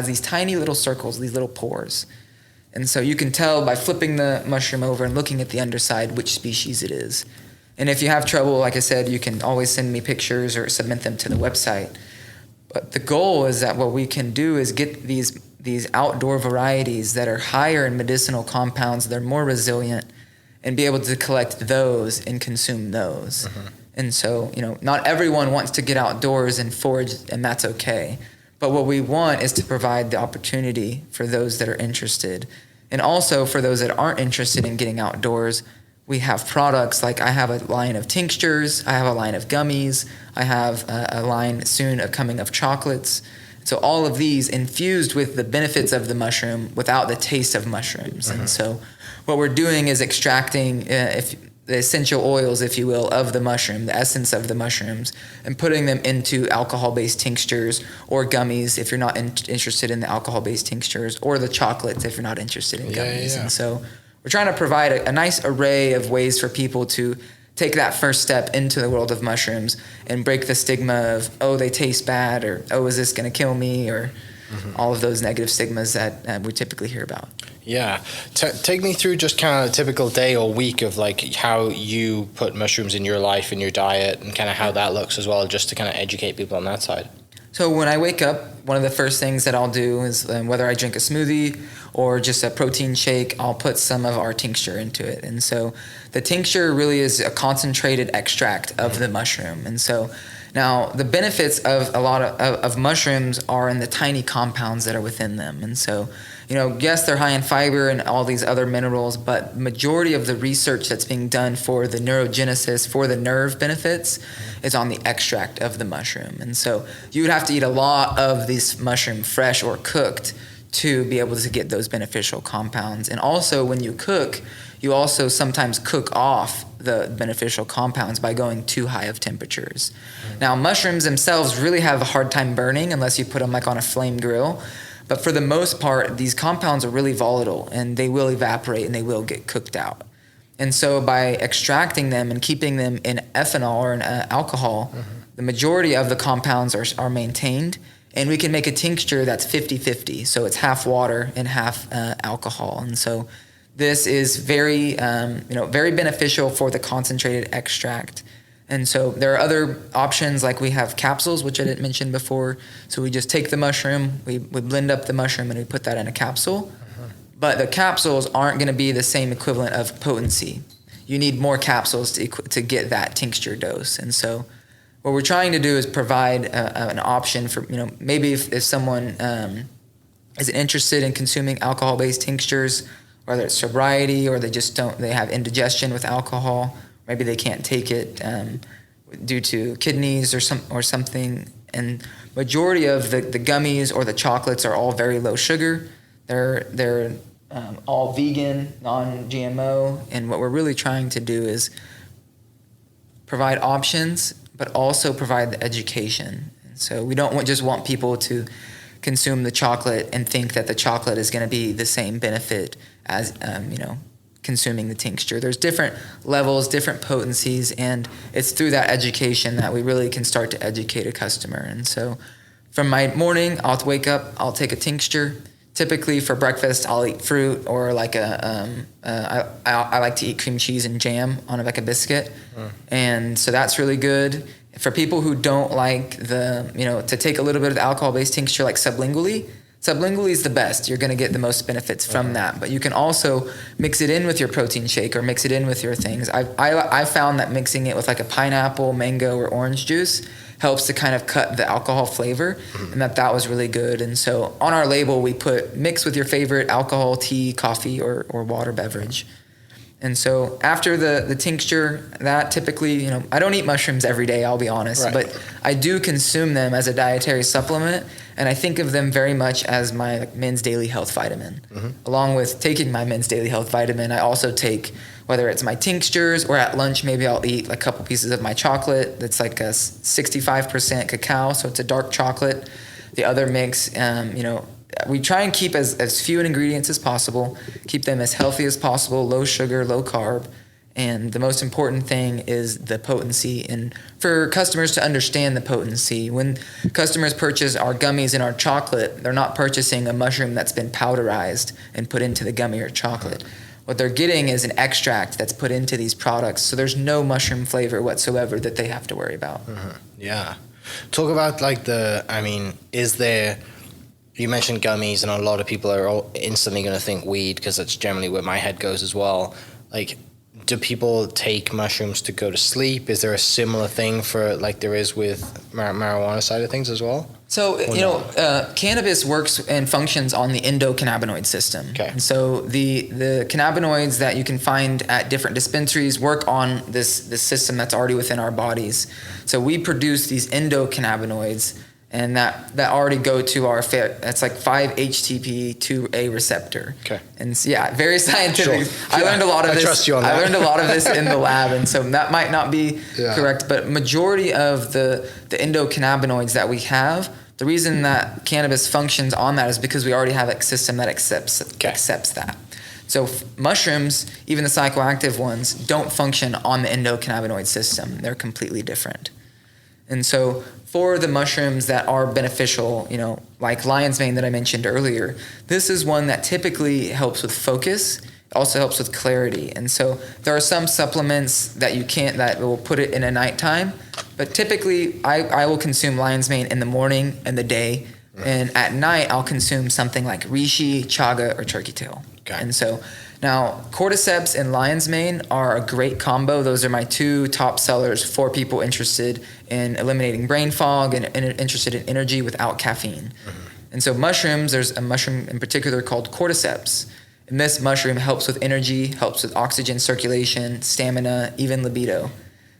these tiny little circles, these little pores. And so you can tell by flipping the mushroom over and looking at the underside which species it is. And if you have trouble, like I said, you can always send me pictures or submit them to the website. But the goal is that what we can do is get these outdoor varieties that are higher in medicinal compounds, they're more resilient, and be able to collect those and consume those. Uh-huh. And so, not everyone wants to get outdoors and forage, and that's okay. But what we want is to provide the opportunity for those that are interested. And also for those that aren't interested in getting outdoors, We have products like I have a line of tinctures, I have a line of gummies, I have a line soon coming of chocolates. So all of these infused with the benefits of the mushroom without the taste of mushrooms. And so what we're doing is extracting the essential oils, if you will, of the mushroom, the essence of the mushrooms, and putting them into alcohol-based tinctures or gummies if you're not interested in the alcohol-based tinctures, or the chocolates if you're not interested in gummies. And so we're trying to provide a nice array of ways for people to take that first step into the world of mushrooms and break the stigma of, oh, they taste bad, or, oh, is this going to kill me, or all of those negative stigmas that we typically hear about. Yeah. Take me through just kind of a typical day or week of like how you put mushrooms in your life, in your diet, and kind of how that looks as well, just to kind of educate people on that side. So when I wake up, one of the first things that I'll do is whether I drink a smoothie or just a protein shake, I'll put some of our tincture into it. And so the tincture really is a concentrated extract of the mushroom. And so now the benefits of a lot of mushrooms are in the tiny compounds that are within them. And so, yes, they're high in fiber and all these other minerals, but majority of the research that's being done for the neurogenesis, for the nerve benefits, is on the extract of the mushroom. And so you would have to eat a lot of this mushroom fresh or cooked to be able to get those beneficial compounds. And also when you cook, you also sometimes cook off the beneficial compounds by going too high of temperatures. Now, mushrooms themselves really have a hard time burning unless you put them like on a flame grill. But for the most part, these compounds are really volatile and they will evaporate and they will get cooked out. And so by extracting them and keeping them in ethanol or in alcohol, the majority of the compounds are maintained, and we can make a tincture that's 50-50. So it's half water and half alcohol. And so this is very, very beneficial for the concentrated extract. And so there are other options, like we have capsules, which I didn't mention before. So we just take the mushroom, we blend up the mushroom, and we put that in a capsule. But the capsules aren't going to be the same equivalent of potency. You need more capsules to get that tincture dose. And so what we're trying to do is provide an option for, maybe if someone is interested in consuming alcohol-based tinctures, whether it's sobriety or they have indigestion with alcohol, maybe they can't take it due to kidneys or something. And majority of the gummies or the chocolates are all very low sugar. They're all vegan, non-GMO, and what we're really trying to do is provide options, but also provide the education. And so we don't just want people to consume the chocolate and think that the chocolate is going to be the same benefit as consuming the tincture. There's different levels, different potencies, and it's through that education that we really can start to educate a customer. And so from my morning, I'll wake up, I'll take a tincture. Typically for breakfast, I'll eat fruit or like I like to eat cream cheese and jam on a biscuit. And so that's really good. For people who don't like to take a little bit of the alcohol-based tincture like sublingually is the best. You're going to get the most benefits from that. But you can also mix it in with your protein shake or mix it in with your things. I found that mixing it with like a pineapple, mango, or orange juice helps to kind of cut the alcohol flavor, and that was really good. And so on our label, we put mix with your favorite alcohol, tea, coffee, or water beverage. And so after the tincture, that typically, I don't eat mushrooms every day, I'll be honest, but I do consume them as a dietary supplement, and I think of them very much as my men's daily health vitamin. Along with taking my men's daily health vitamin, I also take, whether it's my tinctures or at lunch, maybe I'll eat a couple pieces of my chocolate that's like a 65% cacao, so it's a dark chocolate. The other mix, we try and keep as few ingredients as possible, keep them as healthy as possible, low sugar, low carb. And the most important thing is the potency, and for customers to understand the potency. When customers purchase our gummies and our chocolate, they're not purchasing a mushroom that's been powderized and put into the gummy or chocolate. What they're getting is an extract that's put into these products, so there's no mushroom flavor whatsoever that they have to worry about. Yeah. Talk about is there... You mentioned gummies, and a lot of people are instantly going to think weed because that's generally where my head goes as well. Like, do people take mushrooms to go to sleep? Is there a similar thing for like there is with marijuana side of things as well? So, cannabis works and functions on the endocannabinoid system. Okay. And so the cannabinoids that you can find at different dispensaries work on this system that's already within our bodies. So we produce these endocannabinoids, and that already go to our that's like 5-HTP2A receptor. Okay. And so, very scientific. Sure. I learned a lot of I this. trust you on that. I learned a lot of this in the lab, and so that might not be Yeah. correct, but majority of the endocannabinoids that we have, the reason that cannabis functions on that is because we already have a system that accepts that. So mushrooms, even the psychoactive ones, don't function on the endocannabinoid system. They're completely different. And so for the mushrooms that are beneficial, like lion's mane that I mentioned earlier, this is one that typically helps with focus. It also helps with clarity. And so there are some supplements that will put it in a nighttime, but typically I will consume lion's mane in the morning and the day. Right. And at night I'll consume something like reishi, chaga, or turkey tail. Okay. And so now cordyceps and lion's mane are a great combo. Those are my two top sellers for people interested in eliminating brain fog and interested in energy without caffeine. Mm-hmm. And so mushrooms, there's a mushroom in particular called cordyceps. And this mushroom helps with energy, helps with oxygen circulation, stamina, even libido.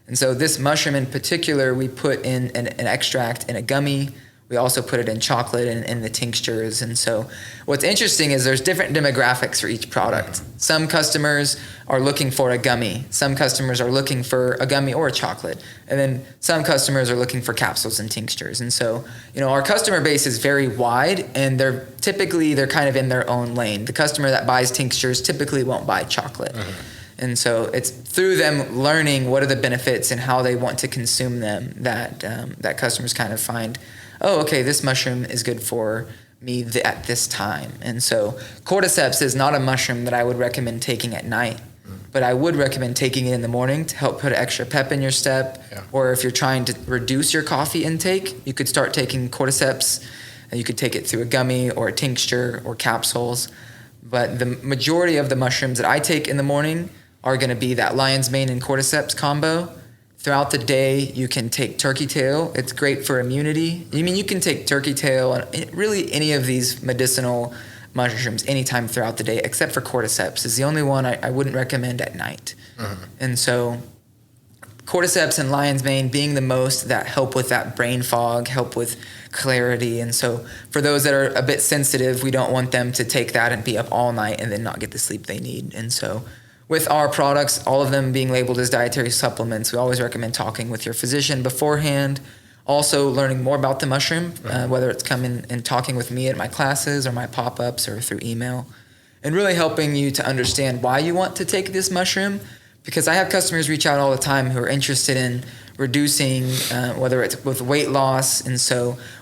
And so this mushroom in particular, we put in an extract in a gummy. We also put it in chocolate and in the tinctures. And so what's interesting is there's different demographics for each product. Some customers are looking for a gummy. Some customers are looking for a gummy or a chocolate. And then some customers are looking for capsules and tinctures. And so, our customer base is very wide, and they're kind of in their own lane. The customer that buys tinctures typically won't buy chocolate. And so it's through them learning what are the benefits and how they want to consume them that customers kind of find, oh, okay, this mushroom is good for me at this time. And so cordyceps is not a mushroom that I would recommend taking at night, but I would recommend taking it in the morning to help put extra pep in your step. Yeah. Or if you're trying to reduce your coffee intake, you could start taking cordyceps, and you could take it through a gummy or a tincture or capsules. But the majority of the mushrooms that I take in the morning are going to be that lion's mane and cordyceps combo. Throughout the day, you can take turkey tail. It's great for immunity. You can take turkey tail and really any of these medicinal mushrooms anytime throughout the day, except for cordyceps is the only one I wouldn't recommend at night. And so cordyceps and lion's mane being the most that help with that brain fog, help with clarity. And so for those that are a bit sensitive, we don't want them to take that and be up all night and then not get the sleep they need. And so with our products, all of them being labeled as dietary supplements, we always recommend talking with your physician beforehand. Also learning more about the mushroom, whether it's coming and talking with me at my classes or my pop-ups or through email, and really helping you to understand why you want to take this mushroom. Because I have customers reach out all the time who are interested in reducing, whether it's with weight loss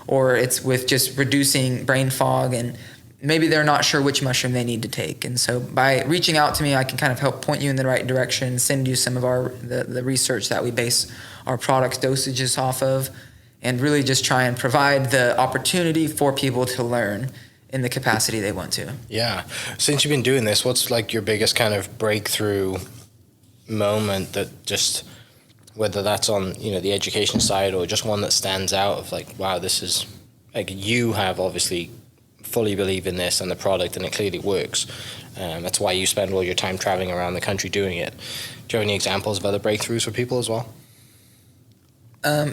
or it's with just reducing brain fog, and maybe they're not sure which mushroom they need to take. And so by reaching out to me, I can kind of help point you in the right direction, send you some of the research that we base our product dosages off of, and really just try and provide the opportunity for people to learn in the capacity they want to. Yeah. Since you've been doing this, what's like your biggest kind of breakthrough moment that just, whether that's on, the education side or just one that stands out of like, wow, this is like, you have obviously fully believe in this and the product, and it clearly works. That's why you spend all your time traveling around the country doing it. Do you have any examples of other breakthroughs for people as well?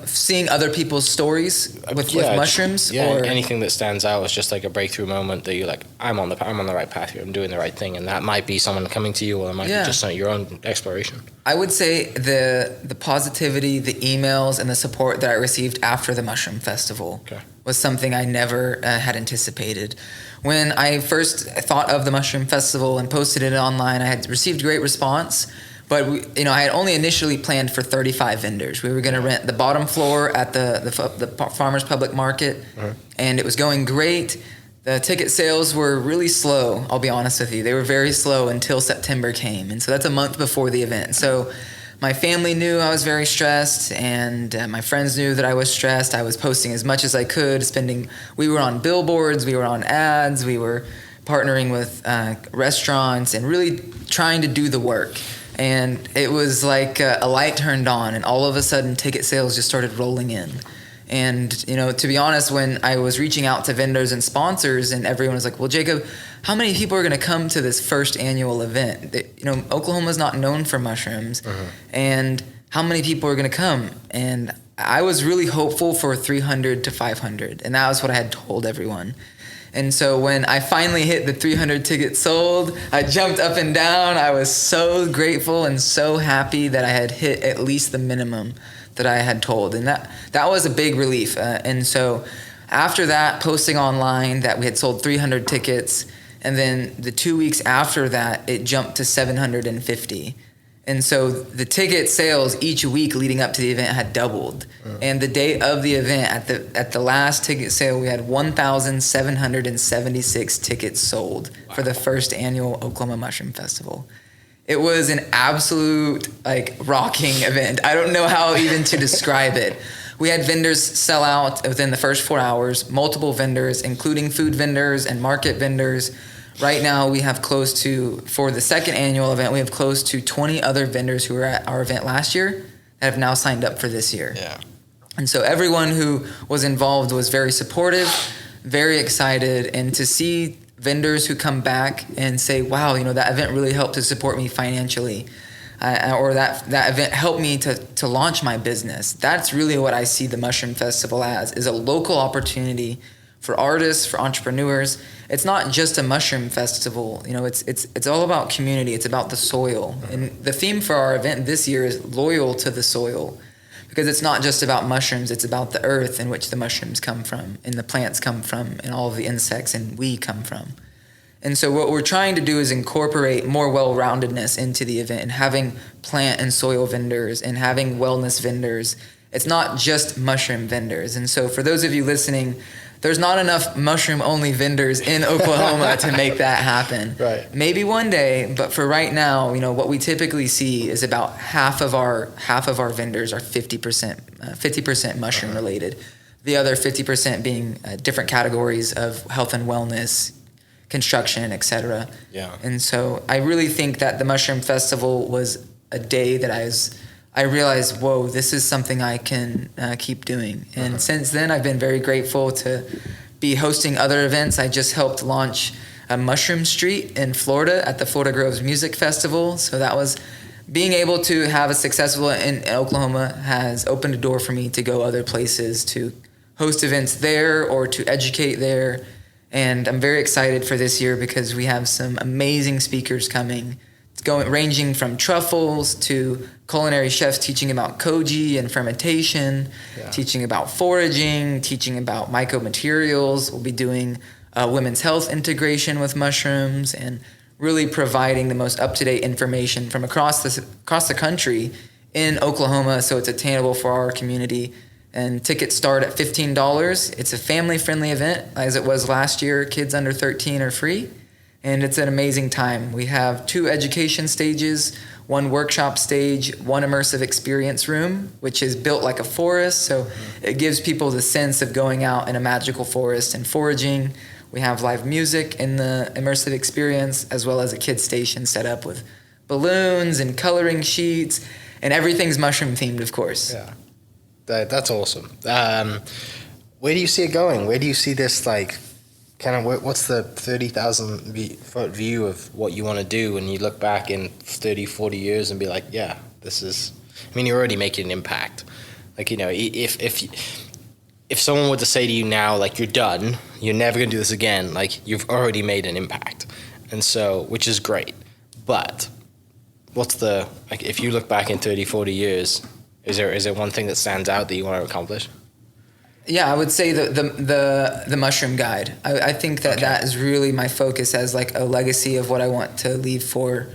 Seeing other people's stories with mushrooms, or anything that stands out as just like a breakthrough moment that you're like, I'm on the right path here, I'm doing the right thing, and that might be someone coming to you, or it might be just your own exploration. I would say the positivity, the emails, and the support that I received after the Mushroom Festival was something I never had anticipated. When I first thought of the Mushroom Festival and posted it online, I had received great response. But I had only initially planned for 35 vendors. We were going to rent the bottom floor at the Farmers Public Market, and it was going great. The ticket sales were really slow, I'll be honest with you. They were very slow until September came, and so that's a month before the event. So my family knew I was very stressed, and my friends knew that I was stressed. I was posting as much as I could, we were on billboards, we were on ads, we were partnering with restaurants, and really trying to do the work. And it was like a light turned on, and all of a sudden ticket sales just started rolling in. And, to be honest, when I was reaching out to vendors and sponsors, and everyone was like, well, Jacob, how many people are going to come to this first annual event? Oklahoma's not known for mushrooms. And how many people are going to come? And I was really hopeful for 300 to 500. And that was what I had told everyone. And so when I finally hit the 300 tickets sold, I jumped up and down. I was so grateful and so happy that I had hit at least the minimum that I had told. And that was a big relief. And so after that, posting online that we had sold 300 tickets, and then the 2 weeks after that, it jumped to 750. And so the ticket sales each week leading up to the event had doubled. And the day of the event, at the last ticket sale, we had 1,776 tickets sold for the first annual Oklahoma Mushroom Festival. It was an absolute rocking event. I don't know how even to describe it. We had vendors sell out within the first 4 hours, multiple vendors, including food vendors and market vendors. Right now, we have for the second annual event, we have close to 20 other vendors who were at our event last year that have now signed up for this year. Yeah. And so everyone who was involved was very supportive, very excited, and to see vendors who come back and say, wow, that event really helped to support me financially, or that event helped me to launch my business. That's really what I see the Mushroom Festival as, is a local opportunity for artists, for entrepreneurs. It's not just a mushroom festival. It's all about community. It's about the soil. And the theme for our event this year is loyal to the soil, because it's not just about mushrooms. It's about the earth in which the mushrooms come from, and the plants come from, and all of the insects and we come from. And so what we're trying to do is incorporate more well-roundedness into the event, and having plant and soil vendors and having wellness vendors. It's not just mushroom vendors. And so for those of you listening, there's not enough mushroom-only vendors in Oklahoma to make that happen. Right. Maybe one day, but for right now, what we typically see is about half of our vendors are 50% mushroom related. The other 50% being different categories of health and wellness, construction, etc. Yeah. And so I really think that the Mushroom Festival was a day that I realized, whoa, this is something I can keep doing. And since then, I've been very grateful to be hosting other events. I just helped launch a Mushroom Street in Florida at the Florida Groves Music Festival. So that was being able to have a successful in Oklahoma has opened a door for me to go other places, to host events there or to educate there. And I'm very excited for this year because we have some amazing speakers coming. Ranging from truffles to culinary chefs teaching about koji and fermentation, teaching about foraging, teaching about mycomaterials. We'll be doing women's health integration with mushrooms, and really providing the most up-to-date information from across the country in Oklahoma, so it's attainable for our community. And tickets start at $15. It's a family-friendly event, as it was last year. Kids under 13 are free. And it's an amazing time. We have 2 education stages, 1 workshop stage, 1 immersive experience room, which is built like a forest. So it gives people the sense of going out in a magical forest and foraging. We have live music in the immersive experience, as well as a kids station set up with balloons and coloring sheets, and everything's mushroom themed, of course. Yeah, that's awesome. Where do you see it going? Where do you see this what's the 30,000 foot view of what you want to do when you look back in 30, 40 years and be like, yeah, you're already making an impact. If someone were to say to you now, you're done, you're never going to do this again, you've already made an impact. And so, which is great. But what's if you look back in 30, 40 years, is there one thing that stands out that you want to accomplish? Yeah, I would say the mushroom guide. I think that is really my focus as a legacy of what I want to leave for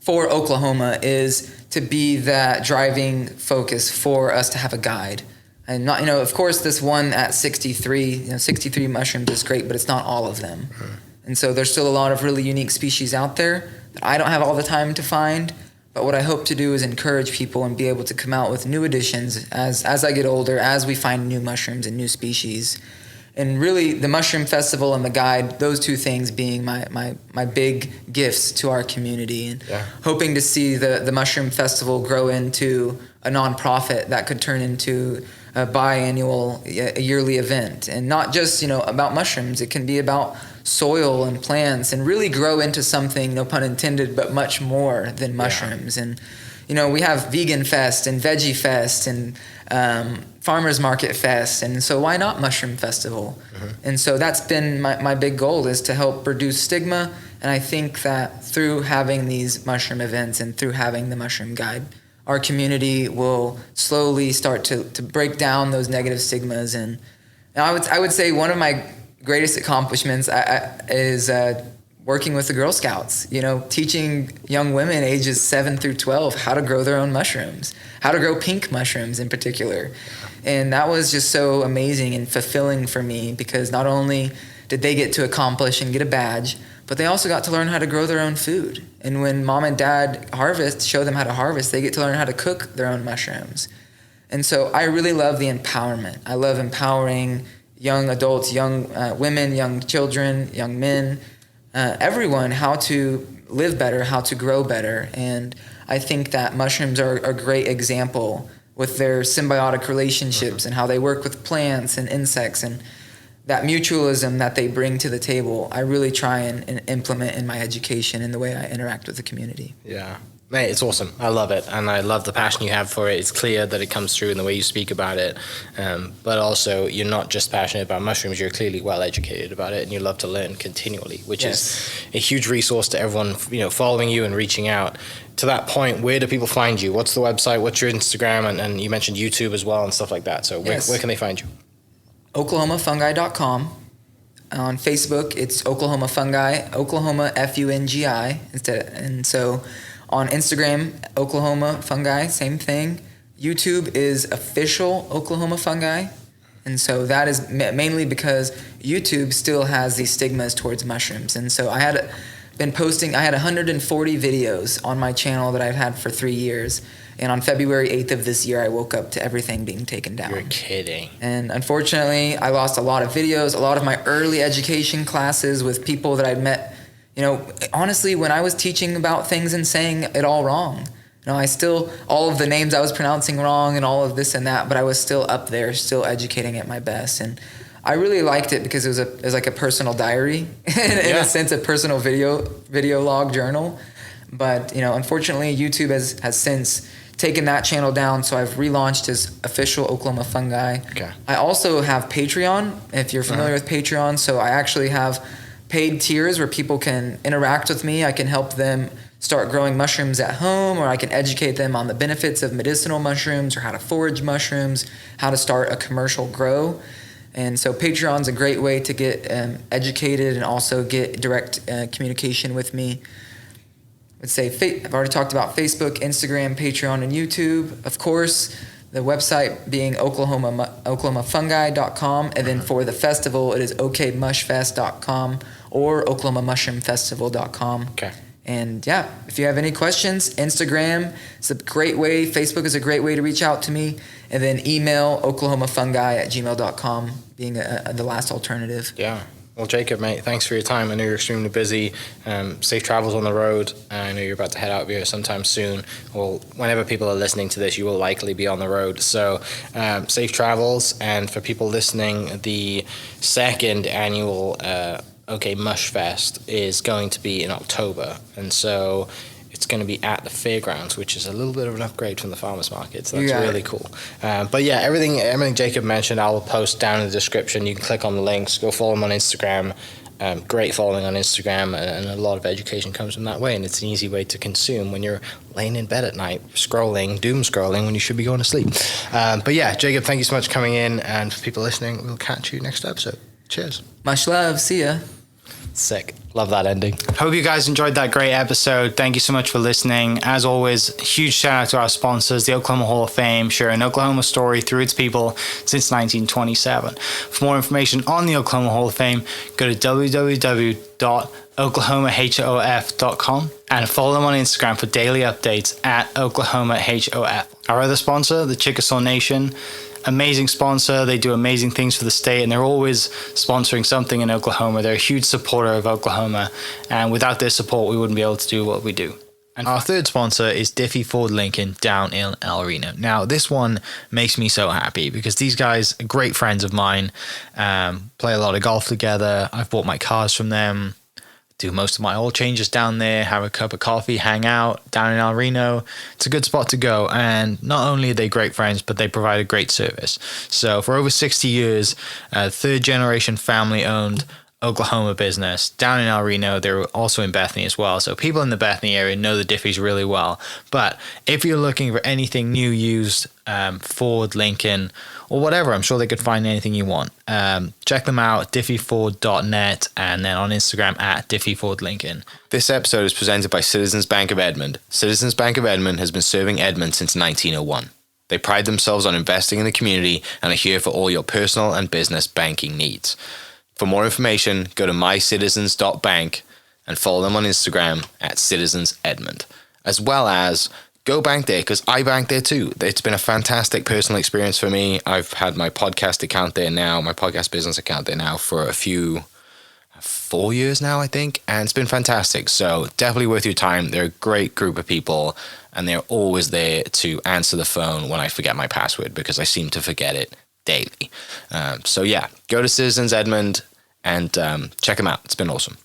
Oklahoma, is to be that driving focus for us to have a guide. And not, of course, this one at 63 mushrooms is great, but it's not all of them. And so there's still a lot of really unique species out there that I don't have all the time to find. But what I hope to do is encourage people and be able to come out with new additions as I get older, as we find new mushrooms and new species. And really, the Mushroom Festival and the guide, those two things being my big gifts to our community. And hoping to see the Mushroom Festival grow into a nonprofit that could turn into a biannual, a yearly event. And not just, about mushrooms. It can be about soil and plants and really grow into something, no pun intended, but much more than mushrooms. And, we have Vegan Fest and Veggie Fest and Farmers Market Fest, and so why not Mushroom Festival? And so that's been my big goal, is to help reduce stigma, and I think that through having these mushroom events and through having the Mushroom Guide, our community will slowly start to break down those negative stigmas. And I would say one of my greatest accomplishments is working with the Girl Scouts, teaching young women ages 7 through 12 how to grow their own mushrooms, how to grow pink mushrooms in particular. And that was just so amazing and fulfilling for me, because not only did they get to accomplish and get a badge, but they also got to learn how to grow their own food. And when mom and dad show them how to harvest, they get to learn how to cook their own mushrooms. And so I really love the empowerment. I love empowering young adults, young women, young children, young men, everyone, how to live better, how to grow better. And I think that mushrooms are a great example with their symbiotic relationships and how they work with plants and insects, and that mutualism that they bring to the table. I really try and implement in my education and the way I interact with the community. Yeah. Mate, it's awesome. I love it, and I love the passion you have for it. It's clear that it comes through in the way you speak about it, but also you're not just passionate about mushrooms, you're clearly well educated about it, and you love to learn continually, which is a huge resource to everyone, following you and reaching out. To that point, where do people find you? What's the website? What's your Instagram? And you mentioned YouTube as well and stuff like that, so where can they find you? OklahomaFungi.com. On Facebook, it's Oklahoma Fungi, Oklahoma Fungi instead. And so on Instagram, Oklahoma Fungi, same thing. YouTube is official Oklahoma Fungi. And so that is mainly because YouTube still has these stigmas towards mushrooms. And so I had 140 videos on my channel that I've had for 3 years. And on February 8th of this year, I woke up to everything being taken down. You're kidding. And unfortunately, I lost a lot of videos, a lot of my early education classes with people that I'd met. Honestly, when I was teaching about things and saying it all wrong, all of the names I was pronouncing wrong and all of this and that, but I was still up there, still educating at my best. And I really liked it because it was like a personal diary, in a sense, a personal video log journal. But, unfortunately, YouTube has since taken that channel down, so I've relaunched as official Oklahoma Fungi. Okay. I also have Patreon, if you're familiar with Patreon. So I actually have paid tiers where people can interact with me. I can help them start growing mushrooms at home, or I can educate them on the benefits of medicinal mushrooms or how to forage mushrooms, how to start a commercial grow. And so Patreon's a great way to get educated and also get direct communication with me. I'd say I've already talked about Facebook, Instagram, Patreon, and YouTube. Of course, the website being OklahomaFungi.com, and then for the festival, it is okmushfest.com or OklahomaMushroomFestival.com. Okay. And if you have any questions, Instagram is a great way. Facebook is a great way to reach out to me. And then email oklahomafungi@gmail.com being the last alternative. Yeah. Well, Jacob, mate, thanks for your time. I know you're extremely busy. Safe travels on the road. I know you're about to head out here sometime soon. Well, whenever people are listening to this, you will likely be on the road. So safe travels. And for people listening, the second annual Mush Fest is going to be in October. And so it's going to be at the fairgrounds, which is a little bit of an upgrade from the farmers market. So that's really cool. But yeah, everything Jacob mentioned, I'll post down in the description. You can click on the links, go follow him on Instagram. Great following on Instagram, and a lot of education comes from that way. And it's an easy way to consume when you're laying in bed at night, doom scrolling when you should be going to sleep. But yeah, Jacob, thank you so much for coming in. And for people listening, we'll catch you next episode. Cheers. Much love. See ya. Sick. Love that ending. Hope you guys enjoyed that great episode. Thank you so much for listening. As always, huge shout out to our sponsors, the Oklahoma Hall of Fame, sharing Oklahoma story through its people since 1927. For more information on the Oklahoma Hall of Fame, go to www.oklahomahof.com and follow them on Instagram for daily updates at OklahomaHof. Our other sponsor, the Chickasaw Nation, amazing sponsor. They do amazing things for the state, and they're always sponsoring something in Oklahoma. They're a huge supporter of Oklahoma, and without their support, we wouldn't be able to do what we do. And our third sponsor is Diffie Ford Lincoln down in El Reno. Now, this one makes me so happy because these guys are great friends of mine, play a lot of golf together. I've bought my cars from them, do most of my oil changes down there, have a cup of coffee, hang out down in El Reno. It's a good spot to go. And not only are they great friends, but they provide a great service. So for over 60 years, third generation family owned Oklahoma business down in El Reno. They're also in Bethany as well. So people in the Bethany area know the Diffies really well. But if you're looking for anything new, used, Ford, Lincoln, or whatever, I'm sure they could find anything you want. Check them out, diffieford.net, and then on Instagram at diffiefordlincoln. This episode is presented by Citizens Bank of Edmond. Citizens Bank of Edmond has been serving Edmond since 1901. They pride themselves on investing in the community and are here for all your personal and business banking needs. For more information, go to mycitizens.bank and follow them on Instagram at citizensedmond, as well as go bank there because I bank there too. It's been a fantastic personal experience for me. I've had my podcast account there now, my podcast business account there now for 4 years now, I think, and it's been fantastic. So definitely worth your time. They're a great group of people, and they're always there to answer the phone when I forget my password because I seem to forget it daily. So yeah, go to Citizens Edmond and check them out. It's been awesome.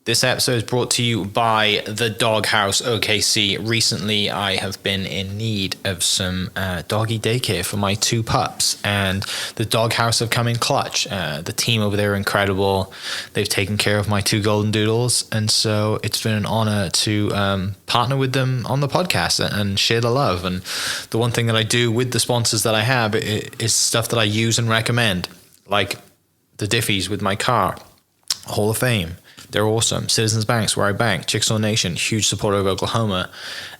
This episode is brought to you by the Dog House OKC. Recently, I have been in need of some doggy daycare for my 2 pups, and the Dog House have come in clutch. The team over there are incredible. They've taken care of my 2 golden doodles, and so it's been an honor to partner with them on the podcast and share the love. And the one thing that I do with the sponsors that I have is stuff that I use and recommend, like the Diffies with my car, Hall of Fame. They're awesome. Citizens Bank's where I bank. Chickasaw Nation, huge supporter of Oklahoma.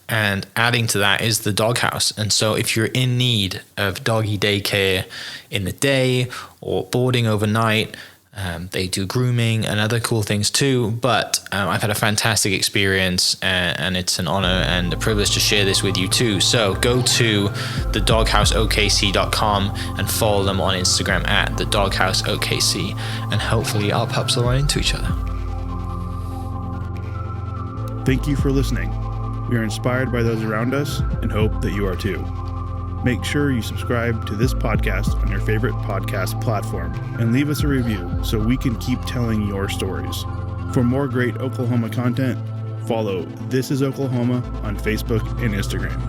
And adding to that is the Dog House. And so if you're in need of doggy daycare in the day or boarding overnight, they do grooming and other cool things too. But I've had a fantastic experience, and it's an honor and a privilege to share this with you too. So go to thedogHouseOKC.com and follow them on Instagram at thedogHouseOKC. And hopefully our pups will run into each other. Thank you for listening. We are inspired by those around us and hope that you are too. Make sure you subscribe to this podcast on your favorite podcast platform and leave us a review so we can keep telling your stories. For more great Oklahoma content, follow This Is Oklahoma on Facebook and Instagram.